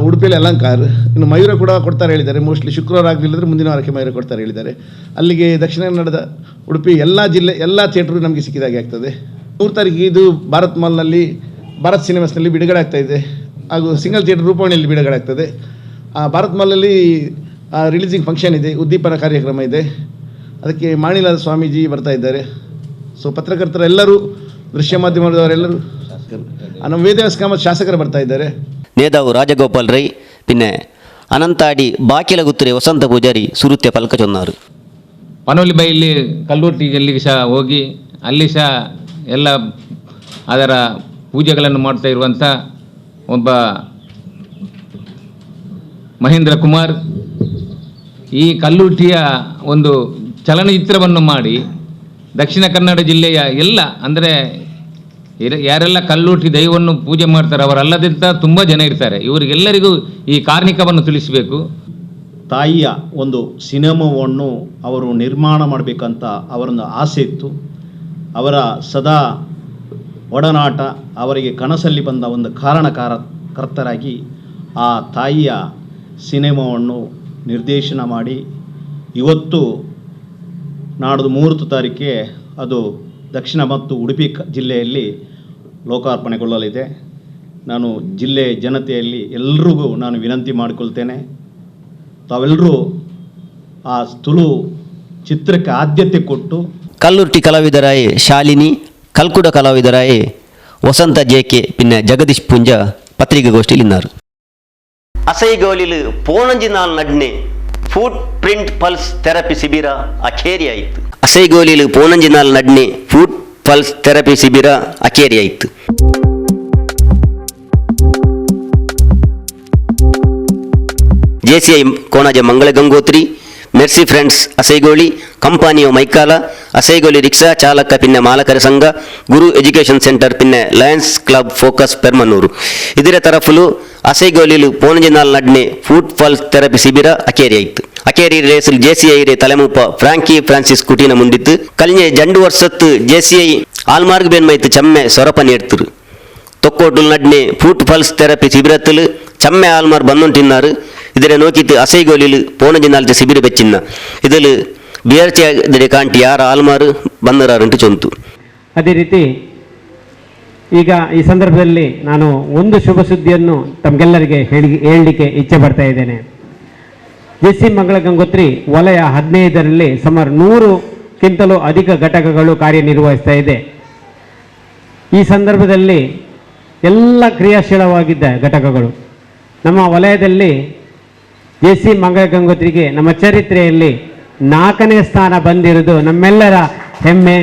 ಉಡುಪಿಯಲ್ಲಿ ಅಲಂಕಾರ್, ಇನ್ನು ಮಯೂರ ಕೂಡ ಕೊಡ್ತಾರೆ ಹೇಳಿದ್ದಾರೆ. ಮೋಸ್ಟ್ಲಿ ಶುಕ್ರವಾರ ಆಗಲಿಲ್ಲದ್ರೆ ಮುಂದಿನ ವಾರಕ್ಕೆ ಮಯೂರ ಕೊಡ್ತಾರೆ ಹೇಳಿದ್ದಾರೆ. ಅಲ್ಲಿಗೆ ದಕ್ಷಿಣ ಕನ್ನಡದ ಉಡುಪಿ ಎಲ್ಲ ಜಿಲ್ಲೆ ಎಲ್ಲ ಥಿಯೇಟ್ರು ನಮಗೆ ಸಿಕ್ಕಿದಾಗೆ ಆಗ್ತದೆ. 3 ತಾರೀಕಿಗೆ ಇದು ಭಾರತ್ ಮಾಲ್ನಲ್ಲಿ ಭಾರತ್ ಸಿನಿಮಾಸ್ನಲ್ಲಿ ಬಿಡುಗಡೆ ಆಗ್ತಾ ಇದೆ. ಹಾಗೂ ಸಿಂಗಲ್ ಥಿಯೇಟರ್ ರೂಪವಾಣಿಯಲ್ಲಿ ಬಿಡುಗಡೆ ಆಗ್ತದೆ. ಭಾರತ್ ಮಾಲಲ್ಲಿ ರಿಲೀಸಿಂಗ್ ಫಂಕ್ಷನ್ ಇದೆ, ಉದ್ದೀಪನ ಕಾರ್ಯಕ್ರಮ ಇದೆ. ಅದಕ್ಕೆ ಮಾಣಿಲಾದ ಸ್ವಾಮೀಜಿ ಬರ್ತಾ ಇದ್ದಾರೆ. ಸೊ ಪತ್ರಕರ್ತರೆಲ್ಲರೂ, ದೃಶ್ಯ ಮಾಧ್ಯಮದವರೆಲ್ಲರೂ, ನಮ್ಮ ವೇದವ್ಯಾಸ ಮತ್ತು ಶಾಸಕರು ಬರ್ತಾ ಇದ್ದಾರೆ. ನೇದಾವು ರಾಜಗೋಪಾಲ್ ರೈ ಪಿನ್ನೆ ಅನಂತಾಡಿ ಬಾಕಿಲ ಗುತ್ತರೆ ವಸಂತ ಪೂಜಾರಿ ಸುರುತ್ಯ ಪಲ್ಕ ಚೊನ್ನಾರು. ಪನೋಲಿಬೈಲಿ ಕಲ್ಲೂರ್ಟಿಯಲ್ಲಿ ಸಹ ಹೋಗಿ ಅಲ್ಲಿ ಸಹ ಎಲ್ಲ ಅದರ ಪೂಜೆಗಳನ್ನು ಮಾಡ್ತಾ ಇರುವಂಥ ಒಬ್ಬ ಮಹೇಂದ್ರ ಕುಮಾರ್ ಈ ಕಲ್ಲುಟ್ಟಿಯ ಒಂದು ಚಲನಚಿತ್ರವನ್ನು ಮಾಡಿ ದಕ್ಷಿಣ ಕನ್ನಡ ಜಿಲ್ಲೆಯ ಎಲ್ಲ ಅಂದರೆ ಯಾರೆಲ್ಲ ಕಲ್ಲುಟ್ಟಿ ದೈವವನ್ನು ಪೂಜೆ ಮಾಡ್ತಾರೆ ಅವರಲ್ಲದಂಥ ತುಂಬ ಜನ ಇರ್ತಾರೆ, ಇವರಿಗೆಲ್ಲರಿಗೂ ಈ ಕಾರ್ಣಿಕವನ್ನು ತಿಳಿಸಬೇಕು. ತಾಯಿಯ ಒಂದು ಸಿನಿಮಾವನ್ನು ಅವರು ನಿರ್ಮಾಣ ಮಾಡಬೇಕಂತ ಅವರೊಂದು ಆಸೆ ಇತ್ತು. ಅವರ ಸದಾ ಒಡನಾಟ ಅವರಿಗೆ ಕನಸಲ್ಲಿ ಬಂದ ಒಂದು ಕಾರಣಕರ್ತರಾಗಿ ಆ ತಾಯಿಯ ಸಿನಿಮಾವನ್ನು ನಿರ್ದೇಶನ ಮಾಡಿ ಇವತ್ತು ನಾಡ್ದು 3 ತಾರೀಕಿಗೆ ಅದು ದಕ್ಷಿಣ ಮತ್ತು ಉಡುಪಿ ಜಿಲ್ಲೆಯಲ್ಲಿ ಲೋಕಾರ್ಪಣೆಗೊಳ್ಳಲಿದೆ. ನಾನು ಜಿಲ್ಲೆ ಜನತೆಯಲ್ಲಿ ಎಲ್ರಿಗೂ ನಾನು ವಿನಂತಿ ಮಾಡಿಕೊಳ್ತೇನೆ, ತಾವೆಲ್ಲರೂ ಆ ತುಳು ಚಿತ್ರಕ್ಕೆ ಆದ್ಯತೆ ಕೊಟ್ಟು. ಕಲ್ಲುರ್ಟಿ ಕಲಾವಿದರಾಯೇ ಶಾಲಿನಿ, ಕಲ್ಕುಡ ಕಲಾವಿದರಾಯೇ ವಸಂತ ಜೇಕೆ ಪಿನ್ನ ಜಗದೀಶ್ ಪುಂಜ ಪತ್ರಿಕಾಗೋಷ್ಠಿಯಲ್ಲಿ ಇన్నారు. ಅಸೈಗೋಲಿಲು ಪೋಣಂಜಿ ನಾಲ್ ನಡ್ನೆ ಫುಟ್ ಪ್ರಿಂಟ್ ಪಲ್ಸ್ ಥೆರಪಿ ಶಿಬಿರ ಅಖೇರಿಯಾಯಿತು. ಅಸೈಗೋಲಿಲು ಪೋಣಂಜಿ ನಾಲ್ ನಡ್ನೆ ಫುಟ್ ಪಲ್ಸ್ ಥೆರಪಿ ಶಿಬಿರ ಅಖೇರಿಯಾಯಿತು. JCI Konaje Mangala Gangotri, mercy friends Asaigoli, ಕಂಪಾನಿಯೋ ಮೈಕಾಲ, ಅಸೈಗೋಳಿ ರಿಕ್ಷಾ ಚಾಲಕ ಪಿನ್ನ ಮಾಲಕರ ಸಂಘ, ಗುರು ಎಜುಕೇಷನ್ ಸೆಂಟರ್ ಪಿನ್ನ ಲಯನ್ಸ್ ಕ್ಲಬ್ ಫೋಕಸ್ ಪೆರ್ಮನೂರು ಇದರ ತರಫುಲು ಅಸೈಗೋಲಿಲು ಪೋಣಂಜಿನಾಲ್ ನಡ್ನೆ ಫುಟ್ ಪಲ್ಸ್ ಥೆರಪಿ ಶಿಬಿರ ಅಕೇರಿಯಾಯಿತು. ಅಕೇರಿ ರೇಸಿಲ್ ಜೆಸಿಐ ರೇ ತಲೆಮೂಪ ಫ್ರಾಂಕಿ ಫ್ರಾನ್ಸಿಸ್ ಕುಟಿನ ಮುಂದಿತ್ತು. ಕಲ್ഞ്ഞ 2 ವರ್ಷತ್ತು ಜೆಸಿಐ ಆಲ್ಮಾರ್ಗ್ ಬೇನ್ಮೈತು ಚಮ್ಮೆ ಸೊರಪ ನೀಡ್ತಿರು. ತೊಕ್ಕೋಟುಲ್ ನಡ್ನೆ ಫುಟ್ ಪಲ್ಸ್ ಥೆರಪಿ ಶಿಬಿರತ್ತಲು ಚಮ್ಮೆ ಆಲ್ಮಾರ್ ಬಂದುಂಟಿన్నారు. ಇದರ ನೋಕಿತ್ತು ಅಸೈಗೋಲಿಲು ಪೋಣಂಜಿನಾಲ್ತೆ ಶಿಬಿರ ಬೆಚ್ಚಿನ್ನ ಇದಲು ಬಿಯರ್ಚೆ ಕಾಂಟಿ ಯಾರ ಆಲ್ಮಾರು ಬಂದರಾರಂಟು ಚೊಂತು. ಅದೇ ರೀತಿ ಈಗ ಈ ಸಂದರ್ಭದಲ್ಲಿ ನಾನು ಒಂದು ಶುಭ ಸುದ್ದಿಯನ್ನು ತಮಗೆಲ್ಲರಿಗೆ ಹೇಳಲಿಕ್ಕೆ ಇಚ್ಛೆ ಪಡ್ತಾ ಇದ್ದೇನೆ. ಜೆಸಿ ಮಂಗಳ ಗಂಗೋತ್ರಿ ವಲಯ 15ರಲ್ಲಿ ಸುಮಾರು 100ಕ್ಕಿಂತಲೂ ಅಧಿಕ ಘಟಕಗಳು ಕಾರ್ಯನಿರ್ವಹಿಸ್ತಾ ಇದೆ. ಈ ಸಂದರ್ಭದಲ್ಲಿ ಎಲ್ಲ ಕ್ರಿಯಾಶೀಲವಾಗಿದ್ದ ಘಟಕಗಳು ನಮ್ಮ ವಲಯದಲ್ಲಿ ಜೆಸಿ ಮಂಗಳ ಗಂಗೋತ್ರಿಗೆ ನಮ್ಮ ಚರಿತ್ರೆಯಲ್ಲಿ 4ನೇ ಸ್ಥಾನ ಬಂದಿರುವುದು ನಮ್ಮೆಲ್ಲರ ಹೆಮ್ಮೆ.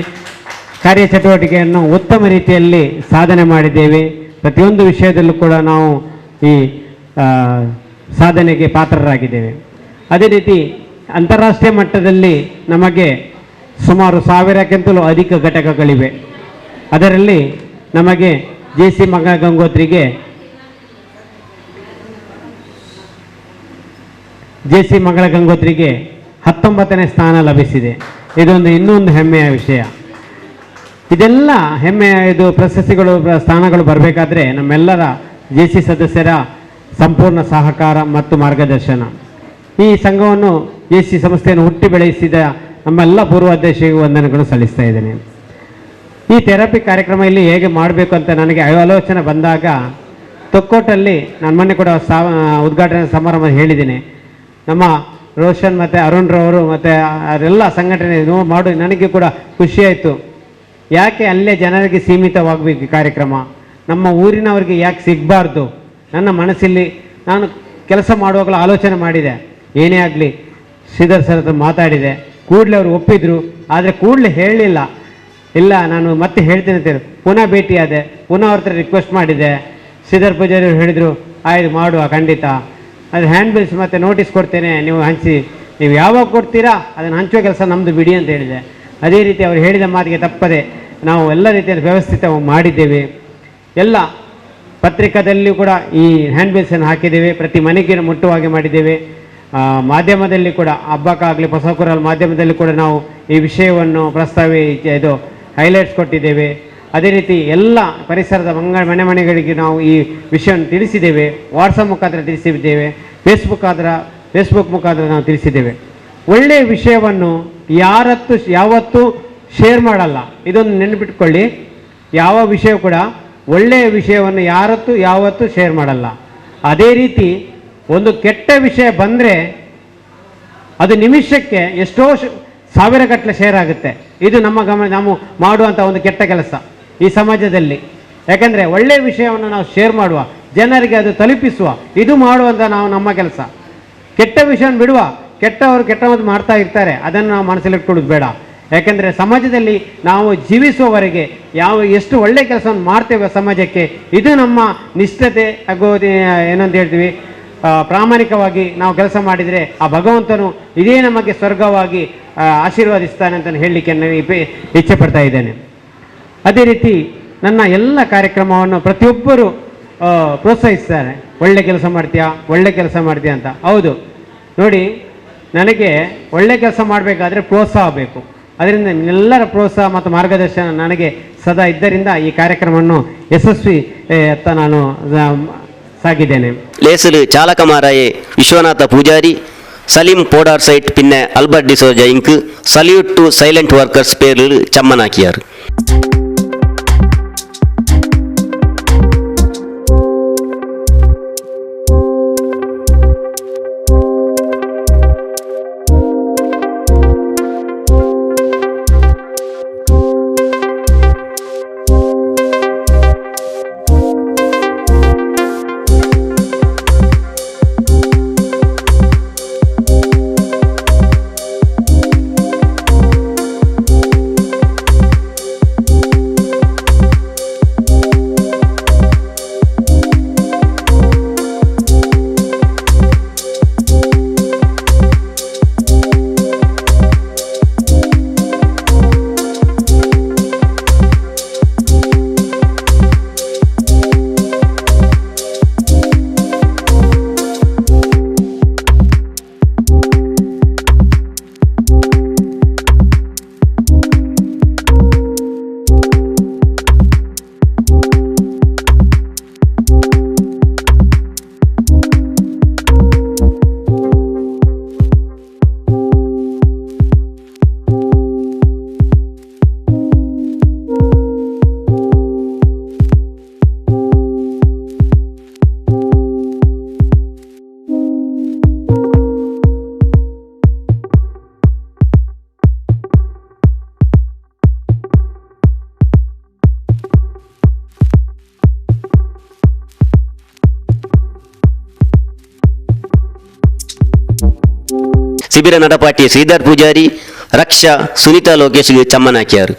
ಕಾರ್ಯಚಟುವಟಿಕೆಯನ್ನು ಉತ್ತಮ ರೀತಿಯಲ್ಲಿ ಸಾಧನೆ ಮಾಡಿದ್ದೇವೆ. ಪ್ರತಿಯೊಂದು ವಿಷಯದಲ್ಲೂ ಕೂಡ ನಾವು ಈ ಸಾಧನೆಗೆ ಪಾತ್ರರಾಗಿದ್ದೇವೆ. ಅದೇ ರೀತಿ ಅಂತಾರಾಷ್ಟ್ರೀಯ ಮಟ್ಟದಲ್ಲಿ ನಮಗೆ ಸುಮಾರು 1000ಕ್ಕಿಂತಲೂ ಅಧಿಕ ಘಟಕಗಳಿವೆ. ಅದರಲ್ಲಿ ನಮಗೆ ಜೆಸಿ ಮಂಗಳ ಗಂಗೋತ್ರಿಗೆ ಜೆಸಿ ಮಂಗಳ ಗಂಗೋತ್ರಿಗೆ 19ನೇ ಸ್ಥಾನ ಲಭಿಸಿದೆ. ಇದೊಂದು ಇನ್ನೊಂದು ಹೆಮ್ಮೆಯ ವಿಷಯ. ಇದೆಲ್ಲ ಹೆಮ್ಮೆಯ ಇದು ಪ್ರಶಸ್ತಿಗಳು ಸ್ಥಾನಗಳು ಬರಬೇಕಾದ್ರೆ ನಮ್ಮೆಲ್ಲರ ಜೆಸಿ ಸದಸ್ಯರ ಸಂಪೂರ್ಣ ಸಹಕಾರ ಮತ್ತು ಮಾರ್ಗದರ್ಶನ. ಈ ಸಂಘವನ್ನು ಜೆಸಿ ಸಂಸ್ಥೆಯನ್ನು ಹುಟ್ಟಿ ಬೆಳೆಸಿದ ನಮ್ಮೆಲ್ಲ ಪೂರ್ವಾಧ್ಯಕ್ಷರಿಗೆ ವಂದನೆಗಳು ಸಲ್ಲಿಸ್ತಾ ಇದ್ದೇನೆ. ಈ ಥೆರಪಿ ಕಾರ್ಯಕ್ರಮ ಇಲ್ಲಿ ಹೇಗೆ ಮಾಡಬೇಕು ಅಂತ ನನಗೆ ಆಲೋಚನೆ ಬಂದಾಗ ತೊಕ್ಕೋಟಲ್ಲಿ ನಾನು ಮೊನ್ನೆ ಕೂಡ ಉದ್ಘಾಟನಾ ಸಮಾರಂಭ ಹೇಳಿದ್ದೀನಿ. ನಮ್ಮ ರೋಷನ್ ಮತ್ತು ಅರುಣ್ ರವರು ಮತ್ತು ಅದೆಲ್ಲ ಸಂಘಟನೆ ಮಾಡಿ ನನಗೆ ಕೂಡ ಖುಷಿಯಾಯಿತು. ಯಾಕೆ ಅಲ್ಲೇ ಜನರಿಗೆ ಸೀಮಿತವಾಗಬೇಕು ಈ ಕಾರ್ಯಕ್ರಮ, ನಮ್ಮ ಊರಿನವರಿಗೆ ಯಾಕೆ ಸಿಗಬಾರ್ದು? ನನ್ನ ಮನಸ್ಸಲ್ಲಿ ನಾನು ಕೆಲಸ ಮಾಡುವಾಗಲೂ ಆಲೋಚನೆ ಮಾಡಿದೆ. ಏನೇ ಆಗಲಿ ಶ್ರೀಧರ್ ಸರ್ ಹತ್ರ ಮಾತಾಡಿದೆ, ಕೂಡಲೇ ಅವರು ಒಪ್ಪಿದ್ರು. ಆದರೆ ಕೂಡಲೇ ಹೇಳಲಿಲ್ಲ, ಇಲ್ಲ ನಾನು ಮತ್ತೆ ಹೇಳ್ತೇನೆ ಅಂತೇಳಿ ಪುನಃ ಭೇಟಿಯಾದೆ, ಪುನಃ ಅವ್ರ ಹತ್ರ ರಿಕ್ವೆಸ್ಟ್ ಮಾಡಿದೆ. ಶ್ರೀಧರ್ ಪೂಜಾರಿ ಅವರು ಹೇಳಿದರು, ಆಯ್ತು ಮಾಡುವ ಖಂಡಿತ, ಅದು ಹ್ಯಾಂಡ್ ಬಿಲ್ಸ್ ಮತ್ತು ನೋಟಿಸ್ ಕೊಡ್ತೇನೆ, ನೀವು ಹಂಚಿ, ನೀವು ಯಾವಾಗ ಕೊಡ್ತೀರಾ ಅದನ್ನು ಹಂಚುವ ಕೆಲಸ ನಮ್ಮದು ಬಿಡಿ ಅಂತ ಹೇಳಿದೆ. ಅದೇ ರೀತಿ ಅವರು ಹೇಳಿದ ಮಾತಿಗೆ ತಪ್ಪದೆ ನಾವು ಎಲ್ಲ ರೀತಿಯಲ್ಲಿ ವ್ಯವಸ್ಥಿತ ಮಾಡಿದ್ದೇವೆ. ಎಲ್ಲ ಪತ್ರಿಕಾದಲ್ಲಿಯೂ ಕೂಡ ಈ ಹ್ಯಾಂಡ್ ಬಿಲ್ಸನ್ನು ಹಾಕಿದ್ದೇವೆ, ಪ್ರತಿ ಮನೆಗೆ ಮುಟ್ಟುವಾಗೆ ಮಾಡಿದ್ದೇವೆ. ಮಾಧ್ಯಮದಲ್ಲಿ ಕೂಡ ಹಬ್ಬಕ್ಕಾಗಲಿ ಹೊಸಕೂರಲ್ಲಿ ಮಾಧ್ಯಮದಲ್ಲಿ ಕೂಡ ನಾವು ಈ ವಿಷಯವನ್ನು ಇದು ಹೈಲೈಟ್ಸ್ ಕೊಟ್ಟಿದ್ದೇವೆ. ಅದೇ ರೀತಿ ಎಲ್ಲ ಪರಿಸರದ ಮನೆ ಮನೆಗಳಿಗೆ ನಾವು ಈ ವಿಷಯವನ್ನು ತಿಳಿಸಿದ್ದೇವೆ. ವಾಟ್ಸಪ್ ಮುಖಾಂತರ ತಿಳಿಸಿದ್ದೇವೆ, ಫೇಸ್ಬುಕ್ ಮುಖಾಂತರ ನಾವು ತಿಳಿಸಿದ್ದೇವೆ. ಒಳ್ಳೆಯ ವಿಷಯವನ್ನು ಯಾವತ್ತೂ ಶೇರ್ ಮಾಡಲ್ಲ, ಇದೊಂದು ನೆನಪಿಟ್ಕೊಳ್ಳಿ. ಯಾವ ವಿಷಯ ಕೂಡ ಒಳ್ಳೆಯ ವಿಷಯವನ್ನು ಯಾವತ್ತೂ ಶೇರ್ ಮಾಡಲ್ಲ. ಅದೇ ರೀತಿ ಒಂದು ಕೆಟ್ಟ ವಿಷಯ ಬಂದರೆ ಅದು ನಿಮಿಷಕ್ಕೆ ಎಷ್ಟೋ 1000 ಗಟ್ಟಲೆ ಶೇರ್ ಆಗುತ್ತೆ. ಇದು ನಾವು ಮಾಡುವಂಥ ಒಂದು ಕೆಟ್ಟ ಕೆಲಸ ಈ ಸಮಾಜದಲ್ಲಿ. ಯಾಕೆಂದರೆ ಒಳ್ಳೆಯ ವಿಷಯವನ್ನು ನಾವು ಶೇರ್ ಮಾಡುವ, ಜನರಿಗೆ ಅದು ತಲುಪಿಸುವ, ಇದು ಮಾಡುವಂಥ ನಮ್ಮ ಕೆಲಸ. ಕೆಟ್ಟ ವಿಷಯವನ್ನು ಬಿಡುವ, ಕೆಟ್ಟವರು ಕೆಟ್ಟವನ್ನು ಮಾಡ್ತಾ ಇರ್ತಾರೆ, ಅದನ್ನು ನಾವು ಮನಸ್ಸಲ್ಲಿಟ್ಕೊಳ್ಳೋದು ಬೇಡ. ಯಾಕೆಂದರೆ ಸಮಾಜದಲ್ಲಿ ನಾವು ಜೀವಿಸುವವರೆಗೆ ಎಷ್ಟು ಒಳ್ಳೆಯ ಕೆಲಸವನ್ನು ಮಾಡ್ತೇವೆ ಸಮಾಜಕ್ಕೆ, ಇದು ನಮ್ಮ ನಿಷ್ಠತೆ ಆಗೋದು ಏನಂತ ಹೇಳ್ತೀವಿ, ಪ್ರಾಮಾಣಿಕವಾಗಿ ನಾವು ಕೆಲಸ ಮಾಡಿದರೆ ಆ ಭಗವಂತನು ಇದೇ ನಮಗೆ ಸ್ವರ್ಗವಾಗಿ ಆಶೀರ್ವಾದಿಸ್ತಾನೆ ಅಂತ ಹೇಳಲಿಕ್ಕೆ ನಾನು ಇಚ್ಛೆ ಪಡ್ತಾ ಇದ್ದೇನೆ. ಅದೇ ರೀತಿ ನನ್ನ ಎಲ್ಲ ಕಾರ್ಯಕ್ರಮವನ್ನು ಪ್ರತಿಯೊಬ್ಬರು ಪ್ರೋತ್ಸಾಹಿಸ್ತಾರೆ. ಒಳ್ಳೆ ಕೆಲಸ ಮಾಡ್ತೀಯಾ, ಒಳ್ಳೆ ಕೆಲಸ ಮಾಡ್ತೀಯಾ ಅಂತ. ಹೌದು ನೋಡಿ, ನನಗೆ ಒಳ್ಳೆ ಕೆಲಸ ಮಾಡಬೇಕಾದ್ರೆ ಪ್ರೋತ್ಸಾಹ ಬೇಕು. ಅದರಿಂದ ಎಲ್ಲರ ಪ್ರೋತ್ಸಾಹ ಮತ್ತು ಮಾರ್ಗದರ್ಶನ ನನಗೆ ಸದಾ ಇದ್ದರಿಂದ ಈ ಕಾರ್ಯಕ್ರಮವನ್ನು ಯಶಸ್ವಿ ಅತ್ತ ನಾನು ಸಾಗಿದ್ದೇನೆ. ಲೇಸಲು ಚಾಲಕಮಾರಾಯೆ ವಿಶ್ವನಾಥ ಪೂಜಾರಿ, ಸಲೀಂ ಪೋಡಾರ್ ಸೈಟ್ ಪಿನ್ನೆ Albert D'Souza ink salute to silent workers ಪೇರ್ಲು ಚಮ್ಮನಾಕಿಯಾರು. ಶಿಬಿರ ನಡಪಾಟಿ ಶ್ರೀಧರ್ ಪೂಜಾರಿ, ರಕ್ಷಾ ಸುನೀತಾ ಲೋಕೇಶ್ಗೆ ಚಮ್ಮನಾಕಿಯಾರು.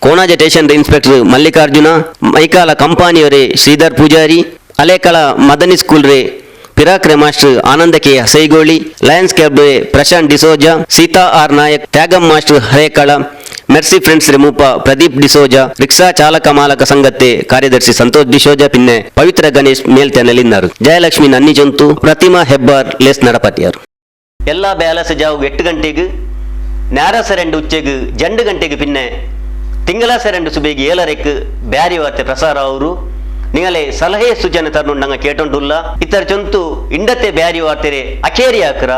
ಕೋಣಾಜ ಸ್ಟೇಷನ್ ಇನ್ಸ್ಪೆಕ್ಟರ್ ಮಲ್ಲಿಕಾರ್ಜುನ, ಮೈಕಾಲ ಕಂಪಾನಿಯವರೇ ಶ್ರೀಧರ್ ಪೂಜಾರಿ, ಅಲೇಕಳ ಮದನಿ ಸ್ಕೂಲ್ ರೇ ಪಿರಾಕ್ರೆ master Ananda K Hasaigoli, lions club ರೇ Prashanth D'Souza, Seetha R Nayak, Thyagam master Harekala, mercy friends ರೆಮೂಪ ಪ್ರದೀಪ್ ಡಿಸೋಜಾ, ರಿಕ್ಷಾ ಚಾಲಕ ಮಾಲಕ ಸಂಘತೆ ಕಾರ್ಯದರ್ಶಿ ಸಂತೋಷ್ ಡಿಸೋಜಾ ಪಿನ್ನೆ ಪವಿತ್ರ ಗಣೇಶ್ ಮೇಲ್ತೆನಲಿన్నారు. ಜಯಲಕ್ಷ್ಮಿ ನನ್ನಿಜಂತು, ಪ್ರತಿಮಾ ಹೆಬ್ಬಾರ್ ಲೇಸ್ ನಡಪತಿಯಾರು. ಎಲ್ಲ ಬ್ಯಾಲಸ್ ಜಾವು 8 ಗಂಟೆಗೆ ನ್ಯಾರಸರೆಂಡು ಉಚ್ಚೆಗ್ 2 ಗಂಟೆಗೆ ಪಿನ್ನೆ ತಿಂಗಳಾಸರೆಂಡು ಸುಬೇಗಿ 7 ಬ್ಯಾರಿ ವಾರ್ತೆ ಪ್ರಸಾರ ಅವರು ನಿಂಗಲೆ ಸಲಹೆ ಸೂಚನೆ ತರುಣಂಗ ಕೇಟೊಂಡುಲ್ಲ ಇತರ ಚೊಂತು ಇಂಡತೆ ಬ್ಯಾರಿ ವಾರ್ತೆರೆ ಅಕೇರಿ ಹಾಕ್ರ